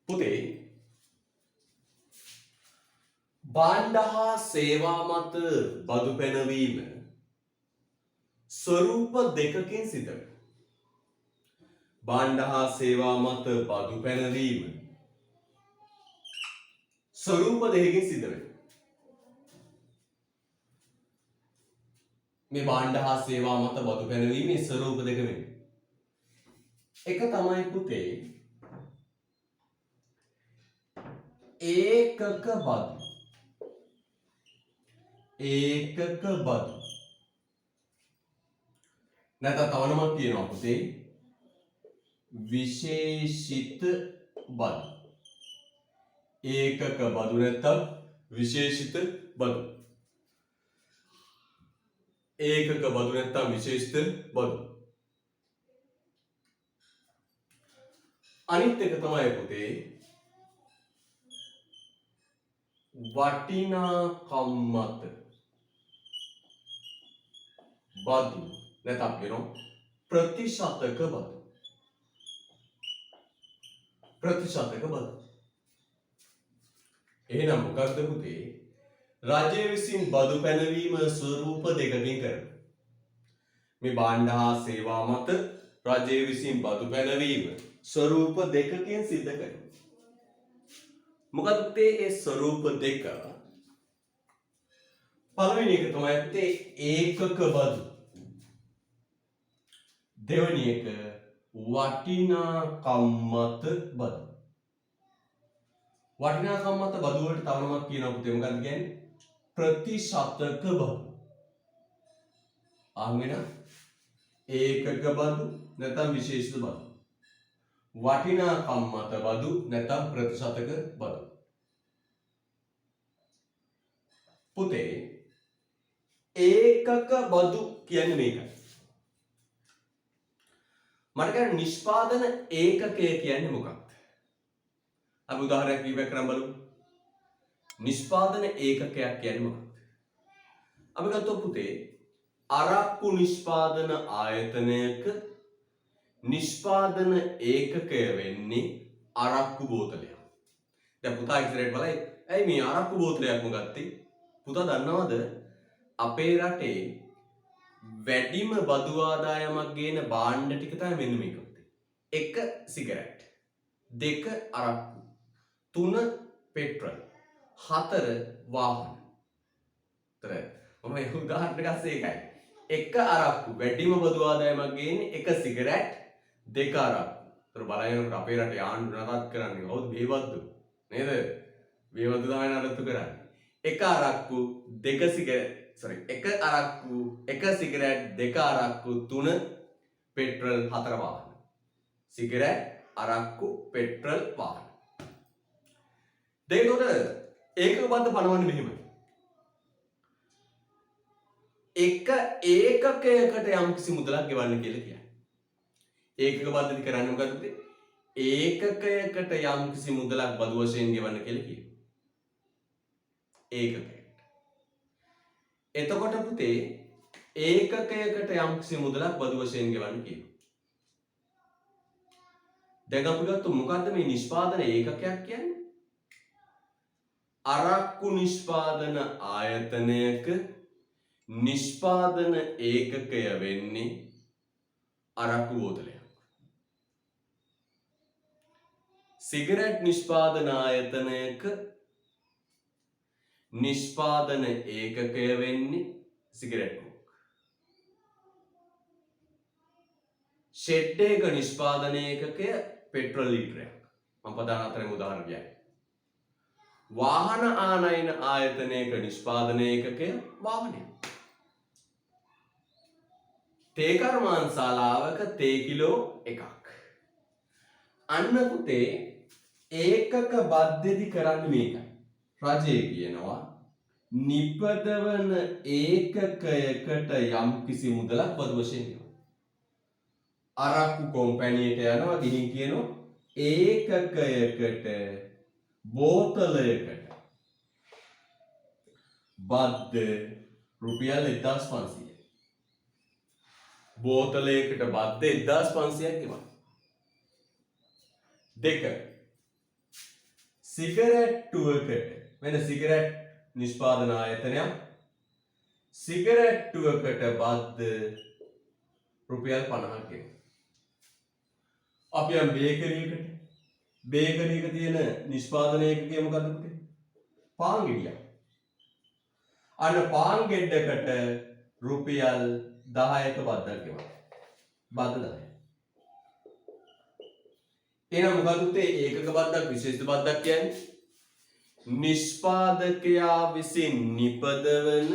පුතේ භාණ්ඩ හා සේවා මත බදු පැනවීම ස්වරූප දෙකකින් සිදු වෙනවා. භාණ්ඩ හා සේවා මත බදු පැනවීම ස්වරූප දෙකකින් සිදු වෙනවා. මේ භාණ්ඩ හා සේවා මත බදු පැනවීමේ ස්වරූප දෙක වෙන්නේ. එක තමයි පුතේ ඒකක බදු. ඒකක බදු. නැත්නම් තව නමක් කියනවා පුතේ විශේෂිත බදු. ඒකක බදු නැත්නම් විශේෂිත බදු. ඒකක බදු නැත්නම් විශේෂිත බදු. අනිත් එක තමයි පුතේ වටිනාකම් මත බදු නැත්නම් කියනවා ප්‍රතිශතක බදු. ප්‍රතිශතක බදු. එහෙනම් මොකක්ද පුතේ? රජය විසින් බදු පැනවීම ස්වරූප දෙකකින් කරනවා. මේ භාණ්ඩ හා සේවා මත රජය විසින් බදු පැනවීම ස්වරූප දෙකකින් සිද්ධ කරනවා. මොකද ඒ ස්වරූප දෙක? පළවෙනි එක තමයි පුතේ ඒකක බදු. දෙවෙනි එක වටිනාකම් මත බදු. වටිනාකම් මත බදු වලට තව නමක් කියනවා පුතේ. මොකක්ද කියන්නේ? ප්‍රතිශතක බදු. ආන්ගෙන ඒකක බදු නැත්නම් විශේෂිත බදු. වටිනාකම් මත බදු නැත්නම් ප්‍රතිශතක බදු. පුතේ ඒකක බදු කියන්නේ මේකයි. මට කියන්න නිෂ්පාදන ඒකකය කියන්නේ මොකක්ද? අපි උදාහරණයක් කිව්වක් කරන් බලමු. නිෂ්පාදන ඒකකයක් කියන්නේ මොකක්ද? අපි ගත්තොත් පුතේ අරක්කු නිෂ්පාදන ආයතනයක නිෂ්පාදන ඒකකය වෙන්නේ අරක්කු බෝතලයක්. දැන් පුතා ඉස්සරහට බලයි. ඇයි මේ අරක්කු බෝතලයක්ම ගත්තේ? පුතා දන්නවද අපේ රටේ වැඩිම බදු ආදායමක් ගේන භාණ්ඩ ටික තමයි මෙන්න මේක. 1 සිගරට්, 2 අරක්කු, 3 පෙට්‍රල්, 4 වාහන. මම උදාහරණයක් ගස්සේ එකයි. 1 අරක්කු වැඩිම බදු ආදායමක් ගේන්නේ 1 සිගරට්, 2 අරක්කු. ඒතර බලයන්කට අපේ රටේ ආණ්ඩුව නරත් කරන්නේ කවුද? බේවද්දු. නේද? බේවද්දු තමයි නරත්තු කරන්නේ. 1 අරක්කු 2 සිගරට් එක අරක්කු 1 සිගරට් 2 අරක්කු 3 පෙට්‍රල් 4 වාහන. සිගරට් අරක්කු පෙට්‍රල් වාහන. දෙකකට ඒකක බද්ද පනවන්නේ මෙහෙමයි. එක ඒකකයකට යම්කිසි මුදලක් ගෙවන්න කියලා කියන්නේ. ඒකක බද්දදි කරන්නේ මොකද්ද? ඒකකයකට යම්කිසි මුදලක් බදු වශයෙන් ගෙවන්න කියලා කියනවා. ඒකකයට. එතකොට පුතේ ඒකකයකට යම්කිසි මුදලක් බදු වශයෙන් ගෙවන්න කියනවා. දැන් අපි ගත්ත මොකද්ද මේ නිෂ්පාදන ඒකකයක් කියන්නේ? අරක්කු නිෂ්පාදන ආයතනයක නිෂ්පාදන ඒකකය වෙන්නේ අරක්කු බෝතලයක්. සිගරට් නිෂ්පාදන ආයතනයක නිෂ්පාදන ඒකකය වෙන්නේ සිගරට් කෝක්. ෂෙඩ් එක නිෂ්පාදන ඒකකය පෙට්‍රල් ලීටරයක්. මම ප්‍රධාන හතරෙන් උදාහරණ කියයි. වාහන ආනයන ආයතනයක නිෂ්පාදන ඒකකය වාහනයක්. තේ කර්මාන්තශාලාවක තේ කිලෝ 1ක්. අන්න පුතේ ඒකක බද්දෙදි කරන්නේ මේකයි. රජය කියනවා නිපදවන ඒකකයකට යම්කිසි මුදලක් බදු වශයෙන් දෙනවා. අරක්කු කොම්පැනියට යනවා ගිහින් කියනවා ඒකකයකට බෝතලයකට බද්ද රුපියල් 1500. බෝතලයකට බද්ද 1500ක් ගෙවන්න. 2 සිගරට්ටුවකට වෙන සිගරට් නිෂ්පාදන ආයතනයක් සිගරට්ටුවකට බද්ද රුපියල් 50ක් ගෙවනවා. අපි යම් බේකරියක තියෙන නිෂ්පාදන ඒකකය මොකද්ද පුතේ? පාන් ගෙඩියක්. අන්න පාන් ගෙඩකට රුපියල් 10ක බද්දක් ගෙවනවා. බද්ද 10. එහෙනම් මොකද පුතේ ඒකක බද්දක් විශේෂ බද්දක් කියන්නේ? නිෂ්පාදකයා විසින් නිපදවන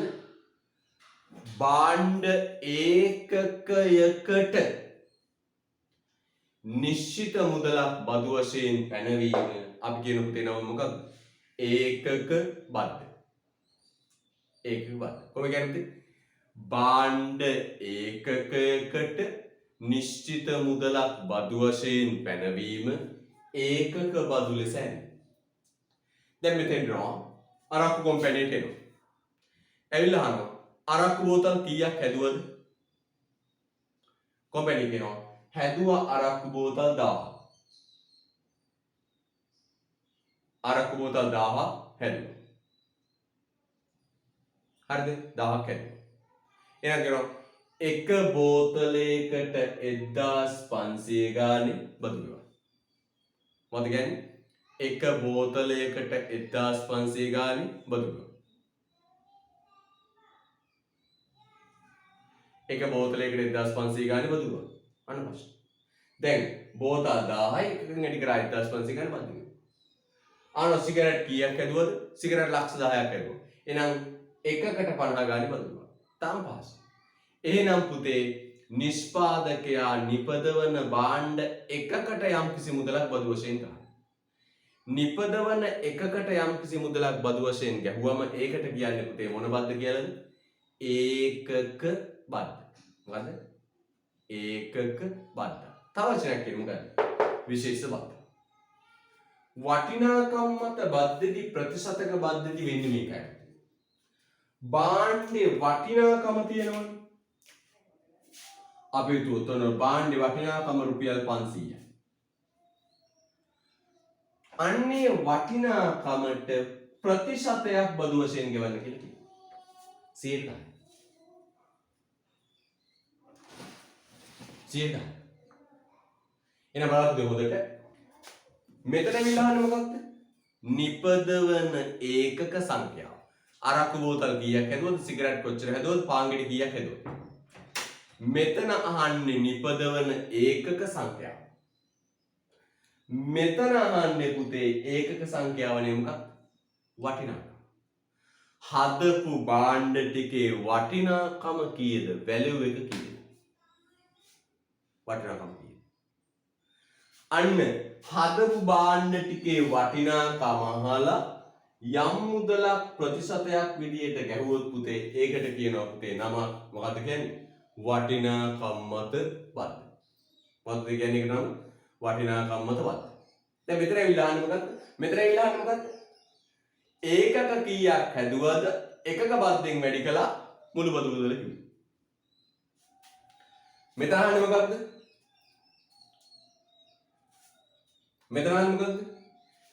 භාණ්ඩ ඒකකයකට නිශ්චිත මුදලක් බදු වශයෙන් පැනවීම අපි කියන පුතේ නම මොකක්ද? ඒකක බද්ද. ඒකක බද්ද. කොහොමද කියන්නේ? භාණ්ඩ ඒකකයකට නිශ්චිත මුදලක් බදු වශයෙන් පැනවීම ඒකක බදු ලෙස ඇන්නේ. දැන් මෙතෙන් යනවා අරක්කු කම්පැනිට එනවා. ඇවිල්ලා අහනවා අරක්කු බෝතල් කීයක් හැදුවද? කම්පැනි කියනවා හැදුවා අරක්කු බෝතල් 1000. අරක්කු බෝතල් 1000 හැදුවා. හරිද? 1000ක් හැදුවා. එහෙනම් කියනවා එක බෝතලයකට 1500 ගානේ බදු ගෙවනවා. මොකද කියන්නේ? එක බෝතලයකට 1500 ගානේ බදු ගෙවනවා. එක බෝතලයකට 1500 ගානේ බදු ගෙවනවා. අන්න ප්‍රශ්න. දැන් බෝතල් 1000යි එකකින් වැඩි කරා 1500 ගානේ බදු ගෙවනවා. ආන සිගරට් කීයක් හැදුවද? සිගරට් ලක්ෂ 10ක් හැදුවා. එහෙනම් එකකට 50 ගානේ බදු ගෙවනවා. තාම පාස්. එහෙනම් පුතේ නිෂ්පාදකයා නිපදවන භාණ්ඩ එකකට යම්කිසි මුදලක් බදු වශයෙන් ගන්නවා. නිපදවන එකකට යම්කිසි මුදලක් බදු වශයෙන් ගැහුවම ඒකට කියන්නේ පුතේ මොන බද්ද කියලාද? ඒකක බද්ද. මොකද්ද? ඒකක බද්ද. තව වචනයක් කියමු මොකද්ද? විශේෂ බද්ද. වටිනාකම් මත බද්දේදී ප්‍රතිශතක බද්දේදී වෙන්නේ මේකයි. භාණ්ඩේ වටිනාකම තියෙනවනේ. අපි උතන භාණ්ඩේ වටිනාකම රුපියල් 500යි. අන්නේ වටිනාකමට ප්‍රතිශතයක් බදු වශයෙන් ගෙවන්න කියලා කියනවා. 100යි. එන බලන්න හොදට. මෙතන විලාහන මොකක්ද? නිපදවන ඒකක සංඛ්‍යාව. අරක්කු බෝතල් කීයක් හැදුවද? සිගරට් කොච්චර හැදුවද? පාන් ගෙඩි කීයක් හැදුවද? මෙතන අහන්නේ නිපදවන ඒකක සංඛ්‍යාව. මෙතන අහන්නේ පුතේ ඒකක සංඛ්‍යාව නේ මොකක්ද? වටිනාකම. හදපු භාණ්ඩ ටිකේ වටිනාකම කීයද? වැලියු එක කීයද? වටිනාකම කීයද? අන්න හදපු භාණ්ඩ ටිකේ වටිනාකම අහලා යම් මුදලක් ප්‍රතිශතයක් විදියට ගැහුවොත් පුතේ ඒකට කියනවා පුතේ නම මොකද්ද කියන්නේ? වටිනාකම් මත බද්ද. මොකද්ද කියන්නේ? ඒක නම වටිනාකම් මත බද්ද. දැන් මෙතන ඇවිල්ලා අහන්නේ මොකද්ද? මෙතන ඇවිල්ලා අහන්නේ මොකද්ද? ඒකක කීයක් හැදුවද එකක බද්දෙන් වැඩි කළා මුළු බදු මුදල කිව්වා. මෙතන අහන්නේ මොකද්ද? මෙතන අහන්නේ මොකද්ද?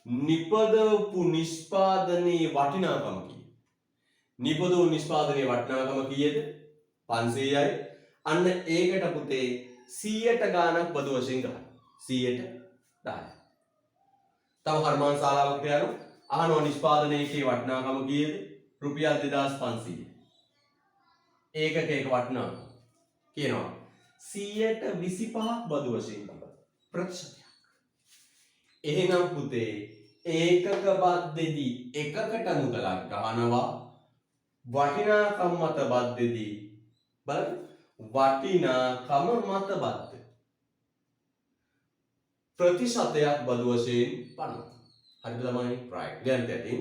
නිපදවපු නිෂ්පාදනයේ වටිනාකම කීයද? නිපදවපු නිෂ්පාදනයේ වටිනාකම කීයද? 500යි. අන්න ඒකට පුතේ 100ට ගාණක් බදු වශයෙන් ගන්න. 100ට 10යි. තව කර්මාන්ත ශාලාවකට යනවා. අහනවා නිෂ්පාදනයේ වටිනාකම කීයද? රුපියල් 2500. ඒකක එක වටිනාකම කියනවා 125ක් බදු වශයෙන් ගන්න. ප්‍රතිශතයක්. එහෙනම් පුතේ ඒකක බද්දේදී එකකට මුදලක් ගන්නවා. වටිනාකම් මත බද්දේදී බලන්න වටිනාකම මත බද්ද ප්‍රතිශතයක් බදු වශයෙන් 50. හරිද ළමයි? right. දැන් තැටින්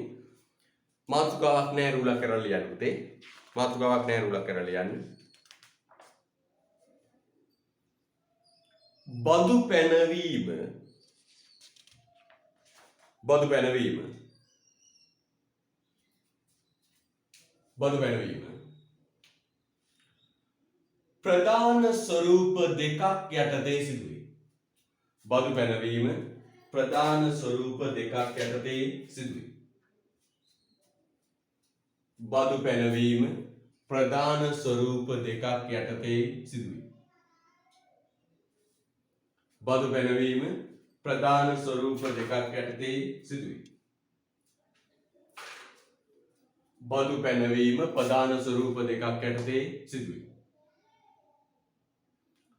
මාතෘකාවක් නෑ රුලක් කරලා ලියන්න පුතේ. මාතෘකාවක් නෑ රුලක් කරලා ලියන්න. බදු පැනවීම ප්‍රධාන ස්වරූප දෙකක් යටතේ සිදුවේ. බදු පැනවීම ප්‍රධාන ස්වරූප දෙකක් යටතේ සිදුවේ. බදු පැනවීම ප්‍රධාන ස්වරූප දෙකක් යටතේ සිදුවේ. බදු පැනවීම ප්‍රධාන ස්වරූප දෙකක් යටතේ සිදුවේ. බදු පැනවීම ප්‍රධාන ස්වරූප දෙකක් යටතේ සිදුවේ.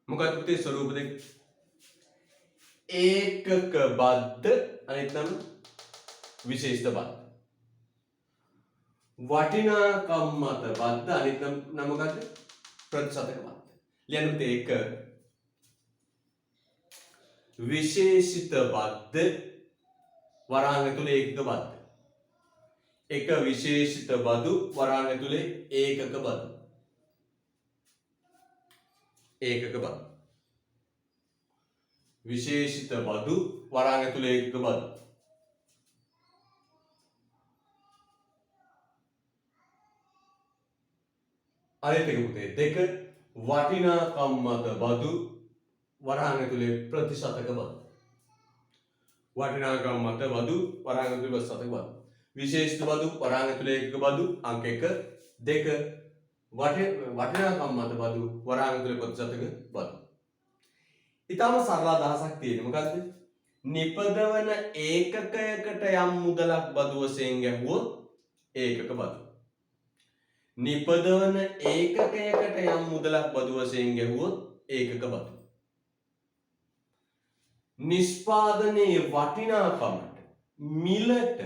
මොකක්ද පුතේ ස්වරූප දෙක? ඒකක බද්ධ අනිත් නම විශේෂිත බද්ධ. වටිනාකම් මත බද්ධ අනිත් නම මොකක්ද? ප්‍රතිශතක බද්ධ. ලියන්න පුතේ එක විශේෂිත බද්ධ වරහන් ඇතුලේ ඒකක බද්ධ. එක විශේෂිත බදු වරහන් ඇතුලේ ඒකක බදු. ඒකක බදු. විශේෂිත බදු වරහන් ඇතුලේ ඒකක බදු. අනිත් එක පුතේ දෙක වටිනාකම් මත බදු වරහන් ඇතුලේ ප්‍රතිශතක බදු. වටිනාකම් මත බදු වරහන් ඇතුලේ ප්‍රතිශතක බදු. විශේෂිත බදු වරහන් ඇතුලේ ඒකක බදු අංක 1 2 වටිනාකම් මත බදු වරහන් ඇතුලේ ප්‍රතිශතක බදු. ඊටම සරල අදහසක් තියෙන්නේ මොකද්ද? නිපදවන ඒකකයකට යම් මුදලක් බදු වශයෙන් ගැහුවොත් ඒකක බදු. නිපදවන ඒකකයකට යම් මුදලක් බදු වශයෙන් ගැහුවොත් ඒකක බදු. නිෂ්පාදනයේ වටිනාකමට මිලට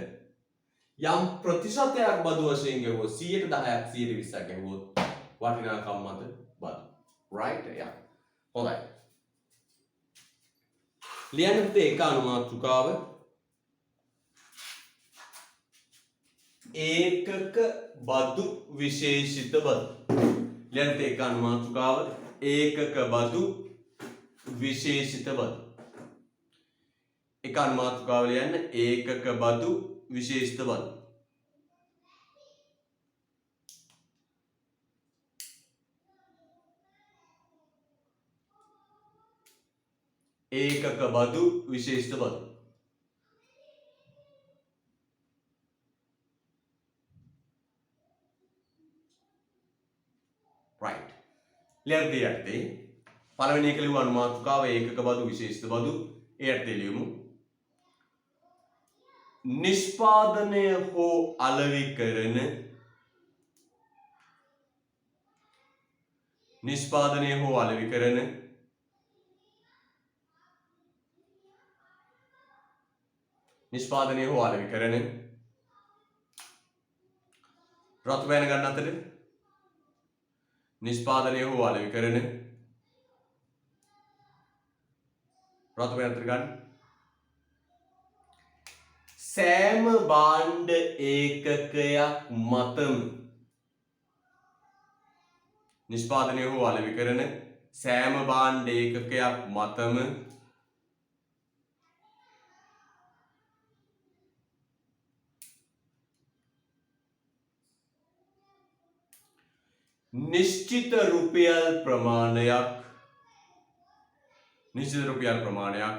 යම් ප්‍රතිශතයක් බදු වශයෙන් ගැහුවොත් 10%ක් 20%ක් ගැහුවොත් වටිනාකම් මත බදු. right? yeah. හොඳයි. ලියන්න පුතේ එක අනුමාතෘකාව ඒකක බදු විශේෂිත බදු. ලියන්න පුතේ එක අනුමාතෘකාව ඒකක බදු විශේෂිත බදු. එක අනුමාතෘකාව ලියන්න ඒකක බදු විශේෂිත බදු. ඒකක බදු විශේෂිත බදු. right. ලියන්න තියන්නේ පළවෙනි එක ලියුව අනුමාතෘකාව ඒකක බදු විශේෂිත බදු. එයට ලියමු. නිෂ්පාදනය හෝ අලෙවි කරන නිෂ්පාදනය හෝ අලෙවි කරන නිෂ්පාදනය හෝ අලෙවි කරන රතු පෑන ගන්න අතර නිෂ්පාදනය හෝ අලෙවි කරන රතු පෑන අතර ගන්න සෑම භාණ්ඩ ඒකකයක් මතම නිෂ්පාදනය හෝ අලෙවි කරන සෑම භාණ්ඩ ඒකකයක් මතම නිශ්චිත රුපියල් ප්‍රමාණයක් නිශ්චිත රුපියල් ප්‍රමාණයක්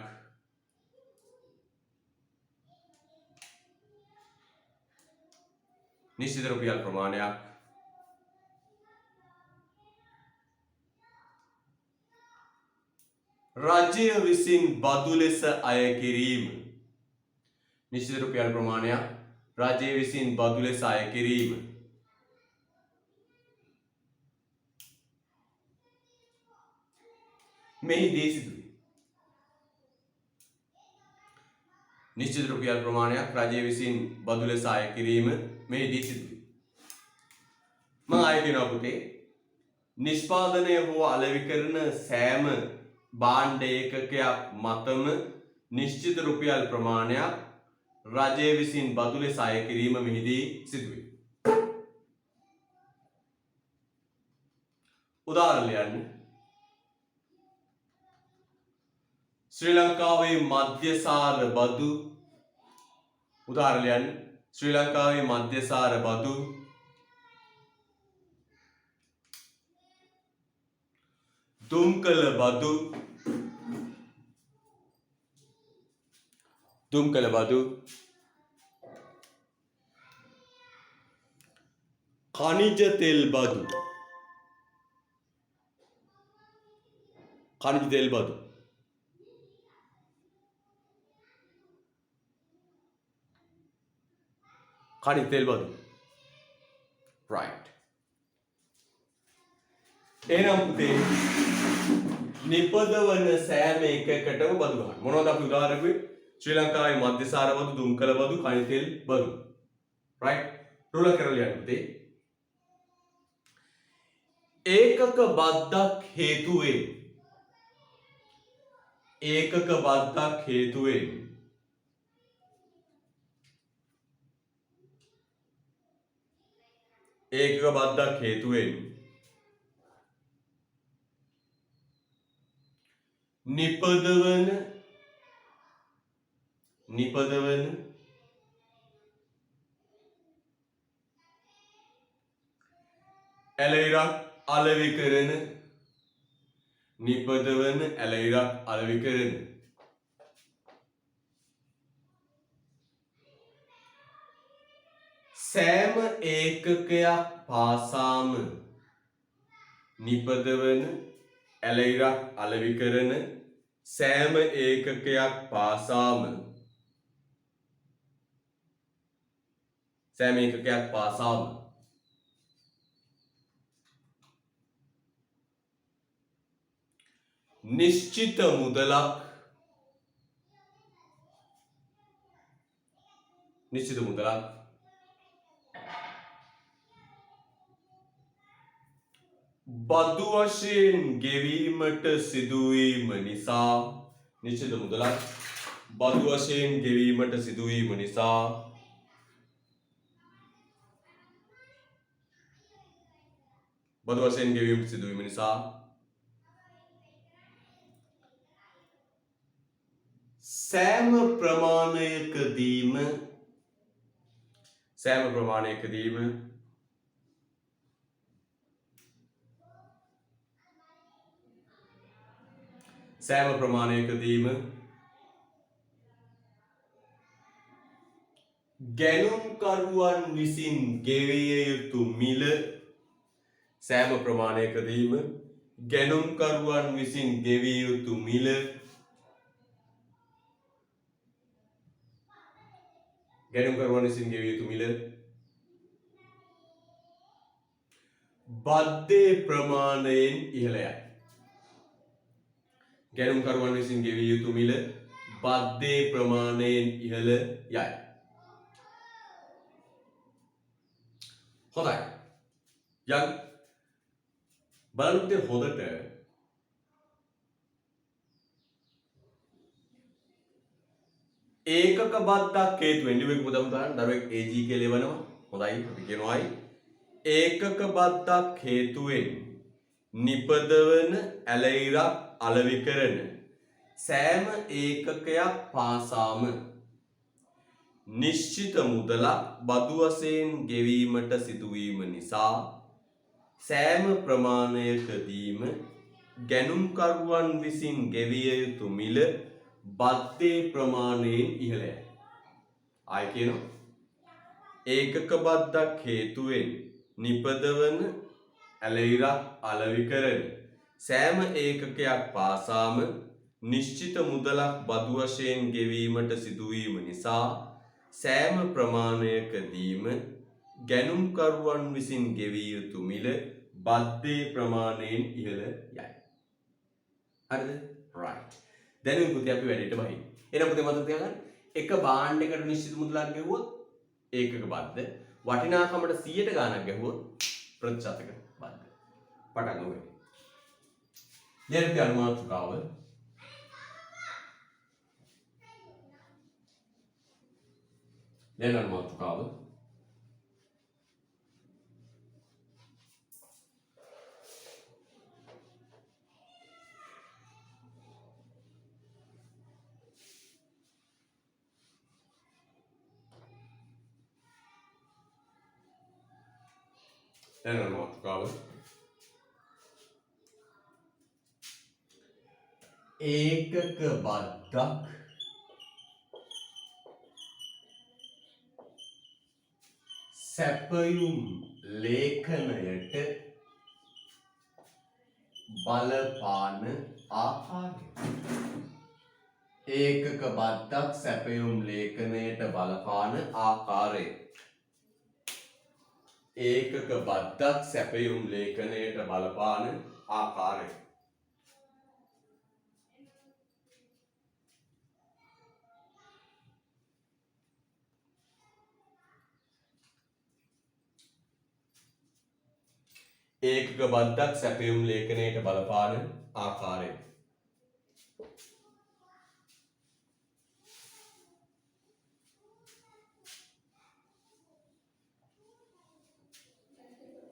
නිශ්චිත රුපියල් ප්‍රමාණයක් රජය විසින් බදු ලෙස අය කිරීම නිශ්චිත රුපියල් ප්‍රමාණයක් රජය විසින් බදු ලෙස අය කිරීම මෙහිදී සිදුවේ. නිශ්චිත රුපියල් ප්‍රමාණයක් රජය විසින් බදු ලෙස අය කිරීම මෙහිදී සිදුවේ. මම ආයෙ කියනවා පුතේ නිෂ්පාදනය හෝ අලෙවි කරන සෑම භාණ්ඩ ඒකකයක් මතම නිශ්චිත රුපියල් ප්‍රමාණයක් රජය විසින් බදු ලෙස අය කිරීම මෙහිදී සිදුවේ. උදාහරණ ලියන්න. ශ්‍රී ලංකාවේ මධ්‍යසාර බදු උදාහරණ ලියන්න. ශ්‍රී ලංකාවේ මධ්‍යසාර බදු දුම්කල බදු දුම්කල බදු खनिज तेल बदु खनिज तेल बदु खनिज तेल बदु राइट එහෙනම් පුතේ නිපදවන සෑම එකකටම බදු ගන්න. මොනවද අපි උදාහරණ කිව්වේ? ශ්‍රී ලංකාවේ මධ්‍යසාර බදු, දුම්කල බදු, खनिज तेल බදු. right? රුල කරලා යන්න පුතේ. ඒකක බද්දක් හේතුවෙන් ඒකක බද්දක් හේතුවෙන් ඒකක බද්දක් හේතුවෙන් නිපදවන ඇලයිරක් අලෙවි කරන නිපදවන ඇලයිරක් අලෙවි කරන සෑම ඒකකයක් පාසාම නිපදවන ඇලයිරක් අලෙවි කරන සෑම ඒකකයක් පාසාම නිශ්චිත මුදලක් බදු වශයෙන් ගෙවීමට සිදුවීම නිසා නිශ්චිත මුදලක් බදු වශයෙන් ගෙවීමට සිදුවීම නිසා සෑම ප්‍රමාණයකදීම ගැනුම්කරුවන් විසින් ගෙවිය යුතු මිල බද්දේ ප්‍රමාණයෙන් ඉහළ යයි. ගැනුම්කරුවන් විසින් ගෙවිය යුතු මිල බද්දේ ප්‍රමාණයෙන් ඉහළ යයි. හොඳයි. යන් බලන්න හොඳට ඒකක බද්දක් හේතු වෙන්නේ මේක පොතම දාන්න දරුවෙක් AG කියලා එවනවා. හොඳයි අපි කියනවායි ඒකක බද්දක් හේතුවෙන් නිපදවන ඇලයිරක් අලෙවි කරන සෑම ඒකකයක් පාසාම නිශ්චිත මුදලක් බදු වශයෙන් ගෙවීමට සිදුවීම නිසා සෑම ප්‍රමාණයකදීම ගැනුම්කරුවන් විසින් ගෙවිය යුතු මිල බද්දේ ප්‍රමාණයෙන් ඉහළ යයි. ආයි කියනවා ඒකක බද්දක් හේතුවෙන් නිපදවන ඇලයිරක් අලෙවි කරන සෑම ඒකකයක් පාසාම නිශ්චිත මුදලක් බදු වශයෙන් ගෙවීමට සිදුවීම නිසා සෑම ප්‍රමාණයකදීම ගැනුම්කරුවන් විසින් ගෙවිය යුතු මිල බද්දේ ප්‍රමාණයෙන් ඉහළ යයි. හරිද? right. දැන් මේ පුතේ අපි වැඩේට බහින්. එහෙනම් පුතේ මතක තියාගන්න එක භාණ්ඩයකට නිශ්චිත මුදලක් ගෙවුවොත් ඒකක බද්ද වටිනාකමට 100ට ගාණක් ගැහුවොත් ප්‍රතිශතක බද්ද. පටන් ගමු. දැන් අනුමාතුකාව ඒකක බද්දක් සැපයුම් ලේඛනයට බලපාන ආකාරය. ඒකක බද්දක් සැපයුම් ලේඛනයට බලපාන ආකාරය. ඒකක බද්දක් සැපයුම් ලේඛනයට බලපාන ආකාරය. ඒකක බද්දක් සැපයුම් ලේඛනයට බලපාන ආකාරය.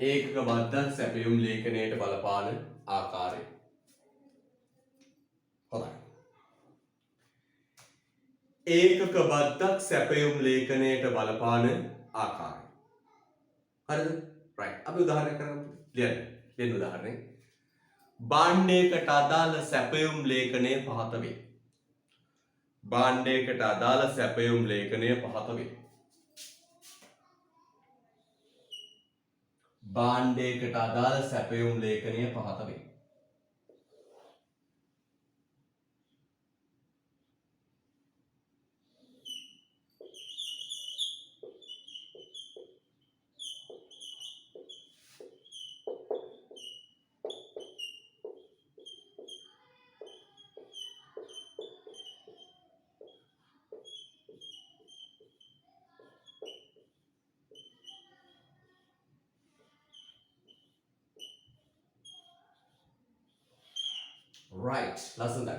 ඒකක බද්දක් සැපයුම් ලේඛනයට බලපාන ආකාරය. හොඳයි. ඒකක බද්දක් සැපයුම් ලේඛනයට බලපාන ආකාරය. හරිද? right. අපි උදාහරණයක් කරමු. ලියන්න උදාහරණය. භාණ්ඩයකට අදාළ සැපයුම් ලේඛනය පහත වේ. භාණ්ඩයකට අදාළ සැපයුම් ලේඛනය පහත වේ. භාණ්ඩයකට අදාළ සැපයුම් ලේඛනය පහත වේ. right. ලස්සනයි.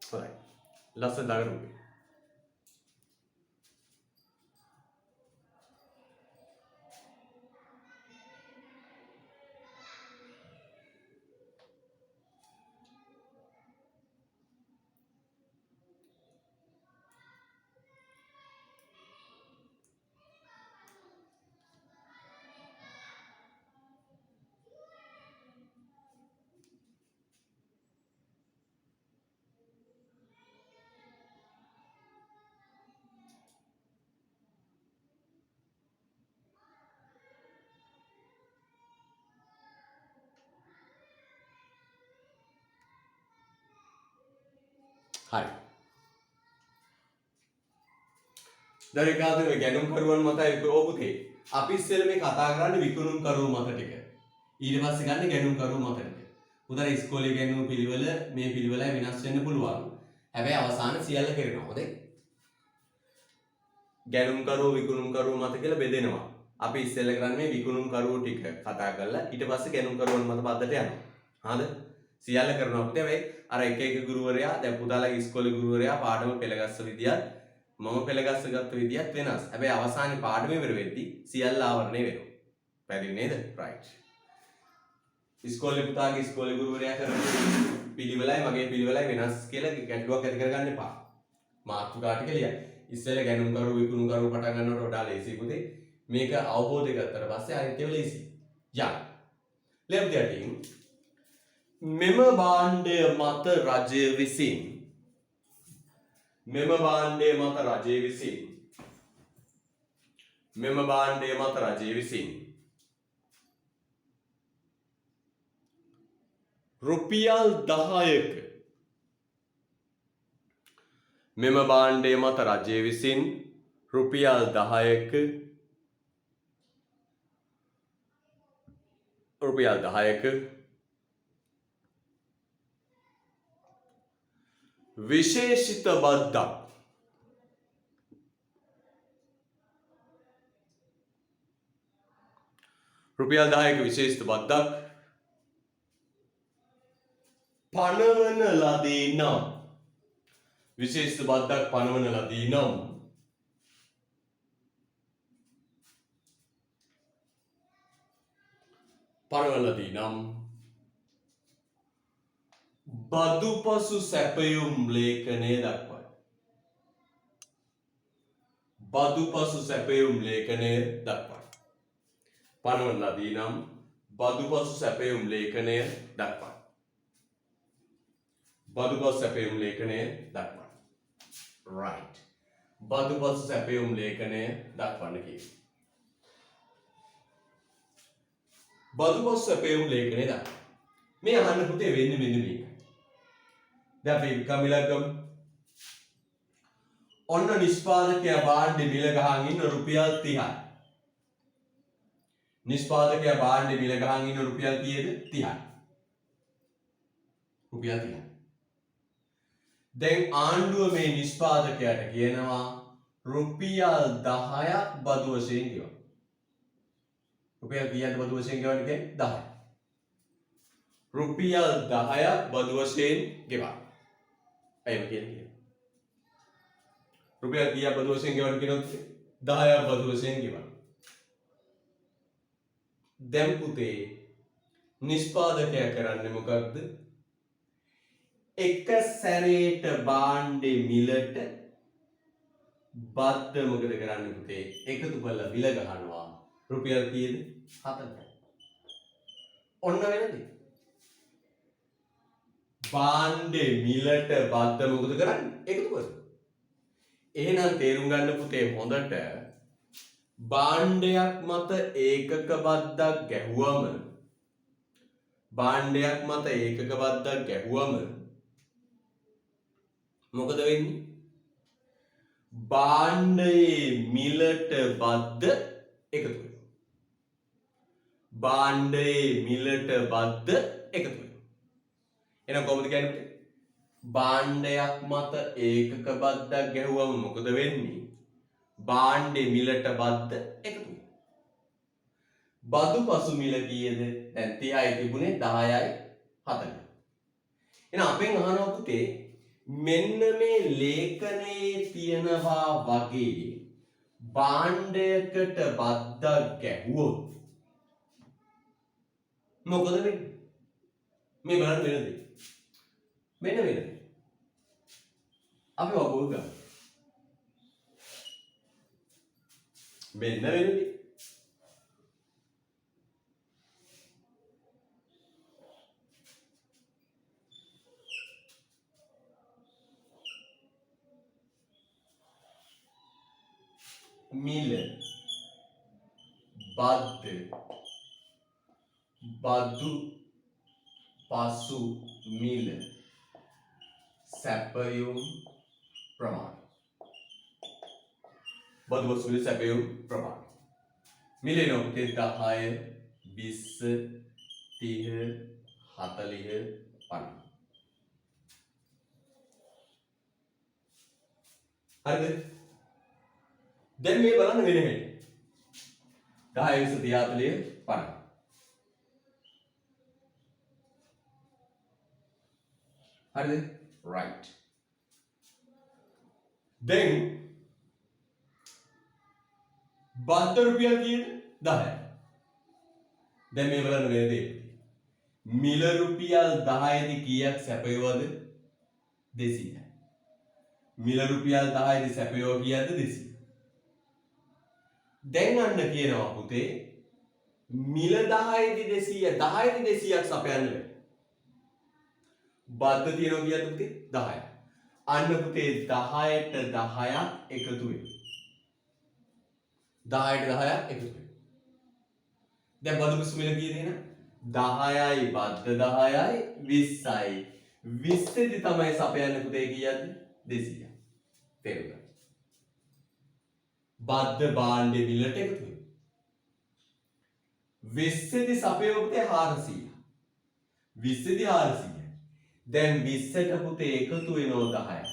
හොඳයි. ලස්සන දාගන්න ඕනේ. හරි. දැන් ඒකාද මේ ගැනුම් කරුවන් මතයි ඔබුතේ. අපි ඉස්සෙල්ලා මේ කතා කරන්නේ විකුණුම් කරුවෝ මත ටික. ඊට පස්සේ ගන්න ගැනුම් කරුවෝ මත ටික. උදාර ඉස්කෝලේ ගැනුම් පිළිවෙල මේ පිළිවෙලයි වෙනස් වෙන්න පුළුවන්. හැබැයි අවසාන සියල්ල කරනවා. හොඳයි. ගැනුම් කරුවෝ විකුණුම් කරුවෝ මත කියලා බෙදෙනවා. අපි ඉස්සෙල්ලා කරන්නේ මේ විකුණුම් කරුවෝ ටික කතා කරලා ඊට පස්සේ ගැනුම් කරුවන් මත පද්දට යනවා. හරිද? සියල්ල කරනවා. හැබැයි අර එක එක ගුරුවරයා දැන් පුතාලගේ ඉස්කෝලේ ගුරුවරයා පාඩම පෙළගස්ස විදියත් මම පෙළගස්ස ගත්ත විදියත් වෙනස්. හැබැයි අවසානයේ පාඩම ඉවර වෙද්දී සියල්ල ආවරණය වෙනවා. පැහැදිලි නේද? right. ඉස්කෝලේ පුතාගේ ඉස්කෝලේ ගුරුවරයා කරන පිළිවෙලයි මගේ පිළිවෙලයි වෙනස් කියලා ගැටලුවක් ඇති කරගන්න එපා. මාතෘකා ටික ලියන්න. ඉස්සෙල්ලා ගැනුම් කරුවෝ විකුණුම් කරුවෝ පටන් ගන්නකොට වඩා ලේසි පුතේ. මේක අවබෝධ කරගත්තට පස්සේ අනිත් ඒවා ලේසි. යන්න. left the team. මෙම භාණ්ඩය මත රජය විසින් මෙම භාණ්ඩය මත රජය විසින් මෙම භාණ්ඩය මත රජය විසින් රුපියල් 10ක මෙම භාණ්ඩය මත රජය විසින් රුපියල් 10ක විශේෂිත බද්දක් රුපියල් 10ක විශේෂිත බද්දක් පනවන ලදී නම් විශේෂිත බද්දක් පනවන ලදී නම් බදුපසු සැපයුම් ලේඛනය දක්වයි. බදුපසු සැපයුම් ලේඛනය දක්වන්න. පනවන ලදී නම් බදුපසු සැපයුම් ලේඛනය දක්වන්න. බදුපසු සැපයුම් ලේඛනය දක්වන්න. right. බදුපසු සැපයුම් ලේඛනය දක්වන්න කියනවා. බදුපසු සැපයුම් ලේඛනය දක්වන්න. මේ අහන්න පුතේ වෙන්නේ මෙන්න මේක. දැන් අපි කමිලක් ගමු. ඔන්න නිෂ්පාදකයා භාණ්ඩේ මිල ගහන් ඉන්න රුපියල් 30යි. නිෂ්පාදකයා භාණ්ඩේ මිල ගහන් ඉන්න රුපියල් කීයද? 30යි. රුපියල් 30යි. දැන් ආණ්ඩුව මේ නිෂ්පාදකයාට කියනවා රුපියල් 10ක් බදු වශයෙන් ගෙවන්න. රුපියල් කීයද බදු වශයෙන් ගෙවන්නේ කියන්නේ 10යි. රුපියල් 10ක් බදු වශයෙන් ගෙවන්න. එහෙම කියන්නේ. රුපියල් කීයක් බදු වශයෙන් ගෙවන්න කියනොත් 10ක් බදු වශයෙන් ගෙවන්න. දැන් පුතේ නිෂ්පාදකයා කරන්නේ මොකක්ද? එක සැරේට භාණ්ඩේ මිලට බද්ද මොකද කරන්නේ පුතේ? එකතු කරලා මිල ගහනවා. රුපියල් කීයද? 40යි. ඔන්න වෙනද? භාණ්ඩේ මිලට බද්ද මොකද කරන්නේ? එකතු කරනවා. එහෙනම් තේරුම් ගන්න පුතේ හොඳට භාණ්ඩයක් මත ඒකක බද්දක් ගැහුවම මොකද වෙන්නේ? භාණ්ඩයේ මිලට බද්ද එකතු වෙනවා. භාණ්ඩයේ මිලට බද්ද එකතු වෙනවා. එහෙනම් කොහොමද කියන්නේ? භාණ්ඩයක් මත ඒකක බද්දක් ගැහුවම මොකද වෙන්නේ? භාණ්ඩේ මිලට බද්ද එකතු වෙනවා. බදු පසු මිල කීයද? දැන් 30යි තිබුණේ 10යි 40යි. එහෙනම් අපෙන් අහනවා පුතේ මෙන්න මේ ලේඛනයේ තියනවා වගේ භාණ්ඩයකට බද්දක් ගැහුවොත් මොකද වෙන්නේ? මේ බලන්න වෙනද? මෙන්න වෙනද? අපි වගුල් ගමු. මෙන්න වෙනද? මිල බද්ද බදු පසු මිල සැපයුම් ප්‍රමාණය. බදු පසු මිල සැපයුම් ප්‍රමාණය. මිලේ නම් 10 20 30 40 50. හරිද? දැන් මේ බලන්න වෙන හැටි. 10 20 30 40 50. හරිද? right. then බද්ද රුපියල් කීයද? 10යි. දැන් මේ බලන්න වෙන දේ. මිල රුපියල් 10 දී කීයක් සැපයවද? 200යි. මිල රුපියල් 10 දී සැපයව කීයද? 200. දැන් අන්න කියනවා පුතේ මිල 10 දී 200 10 දී 200ක් සපයන්න බැහැ. බද්ද තියෙනවා කියද්දි පුතේ 10යි. අන්න පුතේ 10ට 10ක් එකතු වෙනවා. 10ට 10ක් එකතු වෙනවා. දැන් බද්ද පසු මිල කීයද එහෙනම්? 10යි බද්ද 10යි 20යි. 20 දී තමයි සපයන්නේ පුතේ කීයද? 200යි. තේරුණා? බද්ද භාණ්ඩේ මිලට එකතු වෙනවා. 20 දී සපයව පුතේ 400යි. 20 දී 400යි. දැන් 20ට පුතේ එකතු වෙනවා 10යි.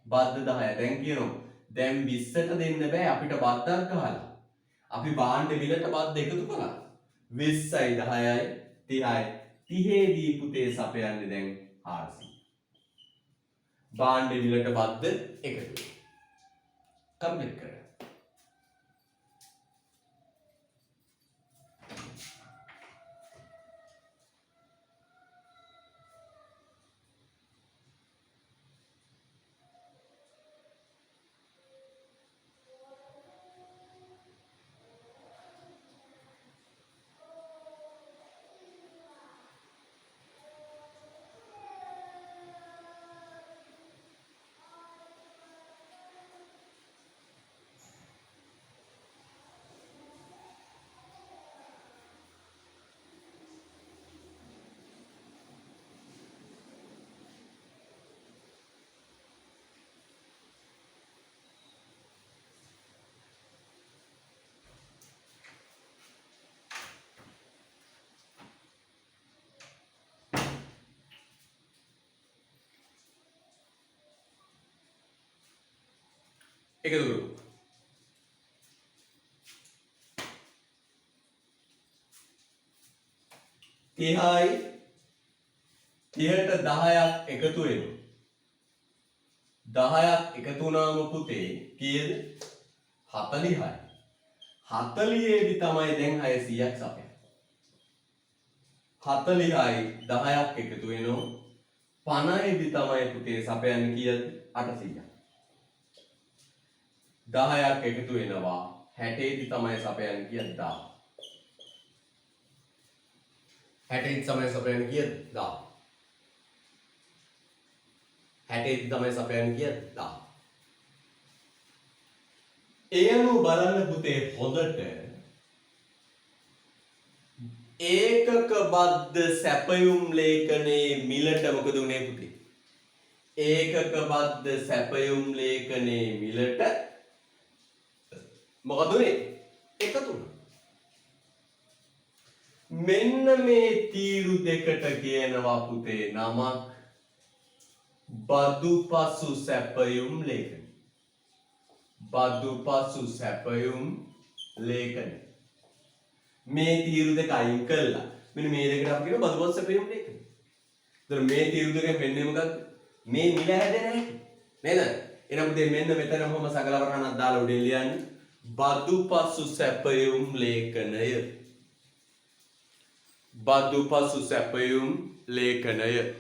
බද්ද 10යි. දැන් කියනවා දැන් 20ට දෙන්න බෑ අපිට බද්දක් ගහලා. අපි භාණ්ඩ මිලට බද්ද එකතු කළා. 20යි 10යි 30යි. 30 දී පුතේ සපයන්නේ දැන් 400. භාණ්ඩ මිලට බද්ද එකතු. කම්ප්ලීට් කරා. එකතු කරමු. 30යි 30ට 10ක් එකතු වෙනවා. 10ක් එකතු වුණාම පුතේ කීයද? 40යි. 40ේදී තමයි දැන් 600ක් සපයන්නේ. 40යි 10ක් එකතු වෙනවා. 50ේදී තමයි පුතේ සපයන්නේ කීයද? 800ක්. 10ක් එකතු වෙනවා. 60ේදී තමයි සපයන්නේ කීයද? 1000. 60ේදී තමයි සපයන්නේ කීයද? 1000. 60ේදී තමයි සපයන්නේ කීයද? 1000. ඒ අනුව බලන්න පුතේ හොඳට ඒකක බද්ධ සැපයුම් ලේඛනයේ මිලට මොකද උනේ පුතේ? ඒකක බද්ධ සැපයුම් ලේඛනයේ මිලට මොකද උනේ? එකතු වුණා. මෙන්න මේ තීරු දෙකට කියනවා පුතේ නමක් බදුපසු සැපයුම් ලේඛන. බදුපසු සැපයුම් ලේඛන. මේ තීරු දෙක අයින් කළා. මෙන්න මේ දෙකට අපි කියනවා බදුපසු සැපයුම් ලේඛන. ඒතර මේ තීරු දෙකෙන් වෙන්නේ මොකක්ද? මේ මිල හැදෙන හැටි. නේද? එහෙනම් පුතේ මෙන්න මෙතන කොහොම සකල වරහණක් දාලා උඩින් ලියන්නේ බදුපසු සැපයුම් ලේඛනය. බදුපසු සැපයුම් ලේඛනය.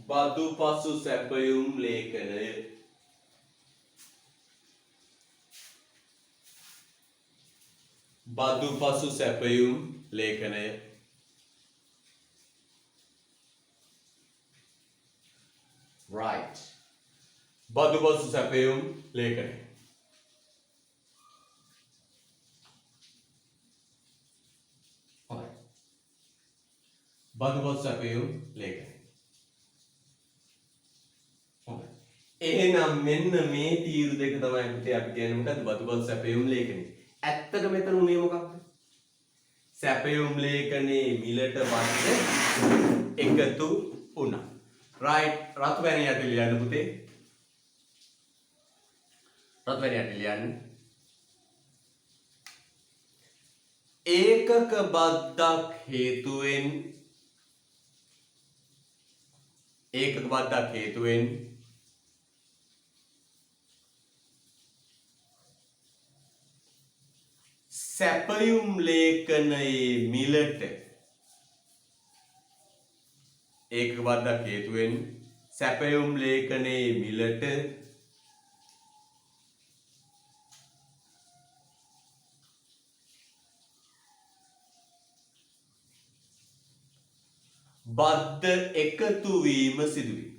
බදුපසු සැපයුම් ලේඛනය. බදුපසු සැපයුම් ලේඛනය. right. බදුපසු සැපයුම් ලේඛනය. බදුපසු සැපයුම් ලේඛනය. එහෙනම් මෙන්න මේ තීරු දෙක තමයි පුතේ අපි කියන්නේ මොකද්ද? බදුපසු සැපයුම් ලේඛනය. ඇත්තට මෙතන උනේ මොකක්ද? සැපයුම් ලේඛනයේ මිලට බද්ධ එකතු වුණා. right. රතු පැණි යට ලියන්න පුතේ. රතු පැණි යට ලියන්න. ඒකක බද්ධක් හේතුවෙන් ඒකක බද්ධක් හේතුවෙන් සැපයුම් ලේඛනයේ මිලට ඒකක බද්ධක් හේතුවෙන් සැපයුම් ලේඛනයේ මිලට බද්ධ එකතු වීම සිදුවේ.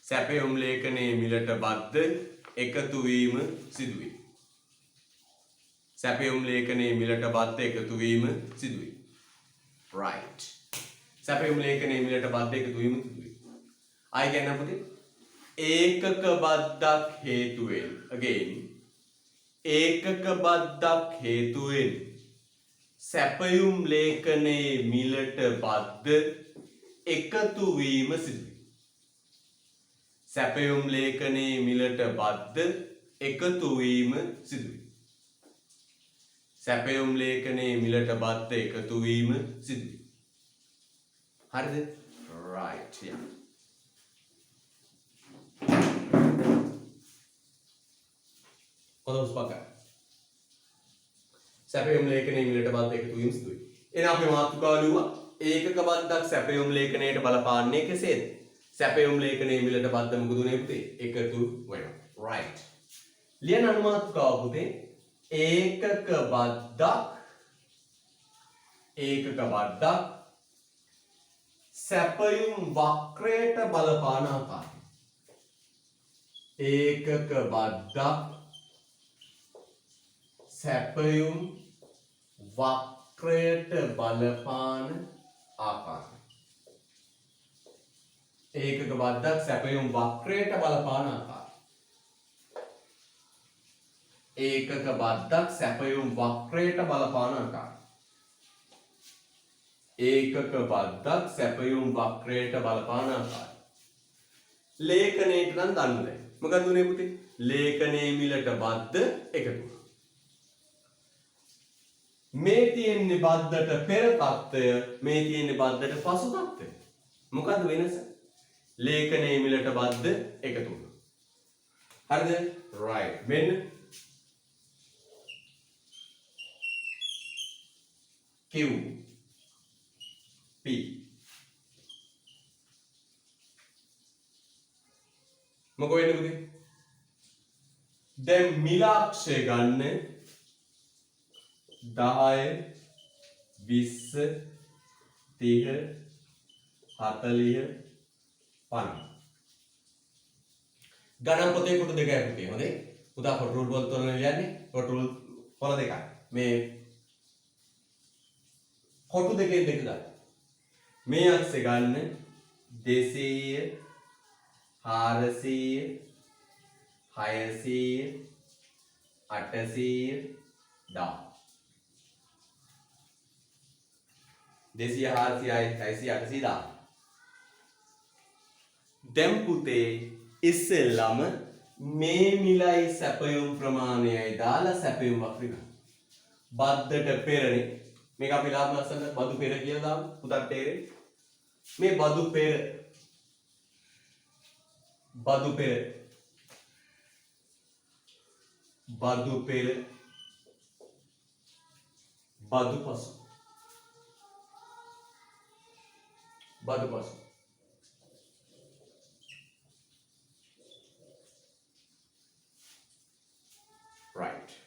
සැපයුම් ලේඛනයේ මිලට බද්ධ එකතු වීම සිදුවේ. සැපයුම් ලේඛනයේ මිලට බද්ධ එකතු වීම සිදුවේ. right. සැපයුම් ලේඛනයේ මිලට බද්ධ එකතු වීම සිදුවේ. ආයි කියන්න පුතේ. ඒකක බද්ධක් හේතුවෙන් again ඒකක බද්ධක් හේතුවෙන් සැපයුම් ලේඛනයේ මිලට බද්ධ එකතු වීම සිදුවේ. සැපයුම් ලේඛනයේ මිලට බද්ධ එකතු වීම සිදුවේ. සැපයුම් ලේඛනයේ මිලට බද්ධ එකතු වීම සිදුවේ. හරිද? right. yeah. කොහොමද පක්ක? සැපයුම් ලේඛනයේ මිලට බද්ධ එකතු වීම සිදුවේ. එහෙනම් අපි මාතෘකාව ලියුවා ඒකක බද්ධක් සැපයුම් ලේඛනයට බලපාන්නේ කෙසේද? සැපයුම් ලේඛනයේ මිලට බද්ධ මොකද උනේ පුතේ? එකතු වෙනවා. right. ලියන අනුමාතෘකාව පුතේ ඒකක බද්ධක් සැපයුම් වක්‍රයට බලපාන ආකාරය. ඒකක බද්ධක් සැපයුම් වක්‍රයට බලපාන ආකාරය. ඒකක බද්ධක් සැපයුම් වක්‍රයට බලපාන ආකාරය. ඒකක බද්ධක් සැපයුම් වක්‍රයට බලපාන ආකාරය. ඒකක බද්දක් සැපයුම් වක්‍රයට බලපාන ආකාරය. ලේඛනයේට නම් දන්නේ නැහැ. මොකක්ද උනේ පුතේ? ලේඛනයේ මිලට බද්ද එකතු වුණා. මේ තියෙන්නේ බද්දට පෙර තත්ත්වය, මේ තියෙන්නේ බද්දට පසු තත්ත්වය. මොකද්ද වෙනස? ලේඛනයේ මිලට බද්ද එකතු වුණා. හරිද? right. මෙන්න Q P මොකෝ වෙන්නේ පුතේ? දැන් මිලාක්ෂය ගන්න 10 20 30 40 50 ගණන් පොතේ කොට දෙකයි පුතේ. හොඳේ. පුතා කොට රූල් වල තෝරන ලියන්නේ. කොට රූල් වල දෙකයි. මේ කොටු දෙකෙන් දෙක ගන්න. මේ අක්ෂේ ගන්න 200 400 600 800 10 200 400 600 800 දැන් පුතේ ඉස්සෙල්ලම මේ මිලයි සැපයුම් ප්‍රමාණයයි දාලා සැපයුම් වක්‍රය ගන්න. බද්දට පෙරනේ මේක අපි ලාභ ලස්සන බදු පෙර කියලා දාමු. පුතත් තේරෙයි. මේ බදු පෙර බදු පෙර බදු පෙර බදු පසු බදු පසු right.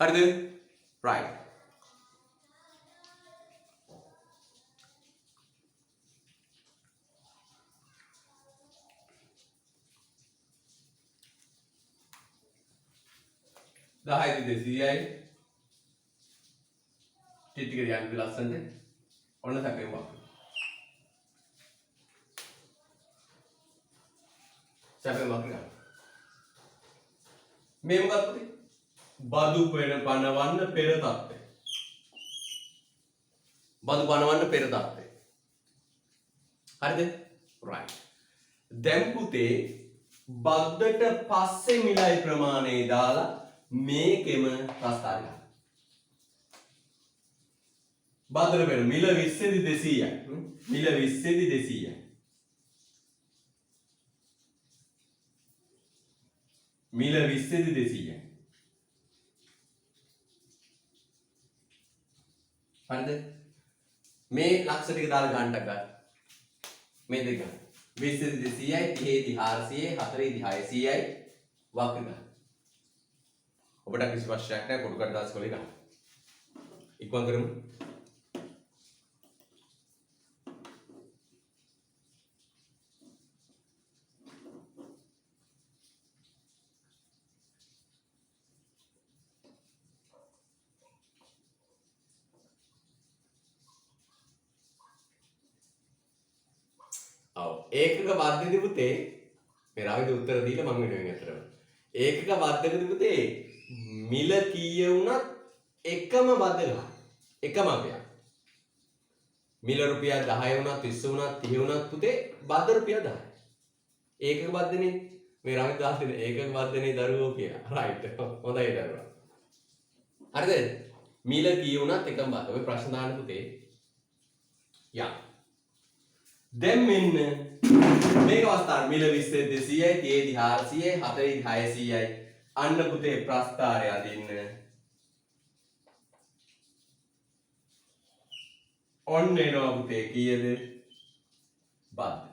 හරිද? right. දහයි 200යි ටික යන්න ලස්සනට ඔන්න සැපෙන් වක්‍රය. සැපෙන් වක්‍රය. මේ මොකක්ද පුතේ? බදු පෙර පනවන්න පෙර තත්ත්වය. බදු පනවන්න පෙර තත්ත්වය. හරිද? right. දැන් පුතේ බද්දට පස්සේ මිලයි ප්‍රමාණය දාලා මේකෙම ප්‍රස්ථාර ගන්න. බද්දට පෙර මිල 20 දී 200යි. මිල 20 දී 200යි. මිල 20 දී 200යි. හරිද? මේ ලක්ෂ ටික දාලා ගන්නට ගන්න. මේ දෙක. 20 දී 200යි, 30 දී 400යි, 4 දී 600යි වක්‍ර ගන්න. ඔබට කිසි ප්‍රශ්නයක් නැහැ කොටු කඩදාසි වල ගන්න. ඉක්මන් කරමු. ඒකක බද්ධකදී පුතේ මේ රාවිද උත්තර දීලා මම වෙනුවෙන් අතරම. ඒකක බද්ධකදී පුතේ මිල කීය වුණත් එකම බද්ධ ගන්න. එකම අපයක්. මිල රුපියල් 10 වුණත් 20 වුණත් 30 වුණත් පුතේ බද්ධ රුපියල් 10. ඒකක බද්ධනේ මේ රාවිද දාස් දෙන ඒකක බද්ධනේ දරුවෝ කියලා. රයිට්. හොඳයි දරුවා. හරිද? මිල කීය වුණත් එකම බද්ධ. ඔය ප්‍රශ්න දාන්න පුතේ. යා. දැන් මෙන්න මේක අවස්ථාවේ මිල 20 200යි 30 400යි 40 600යි අන්න පුතේ ප්‍රස්ථාරය අදින්න ඔන්න එනවා පුතේ කීයද බද්ද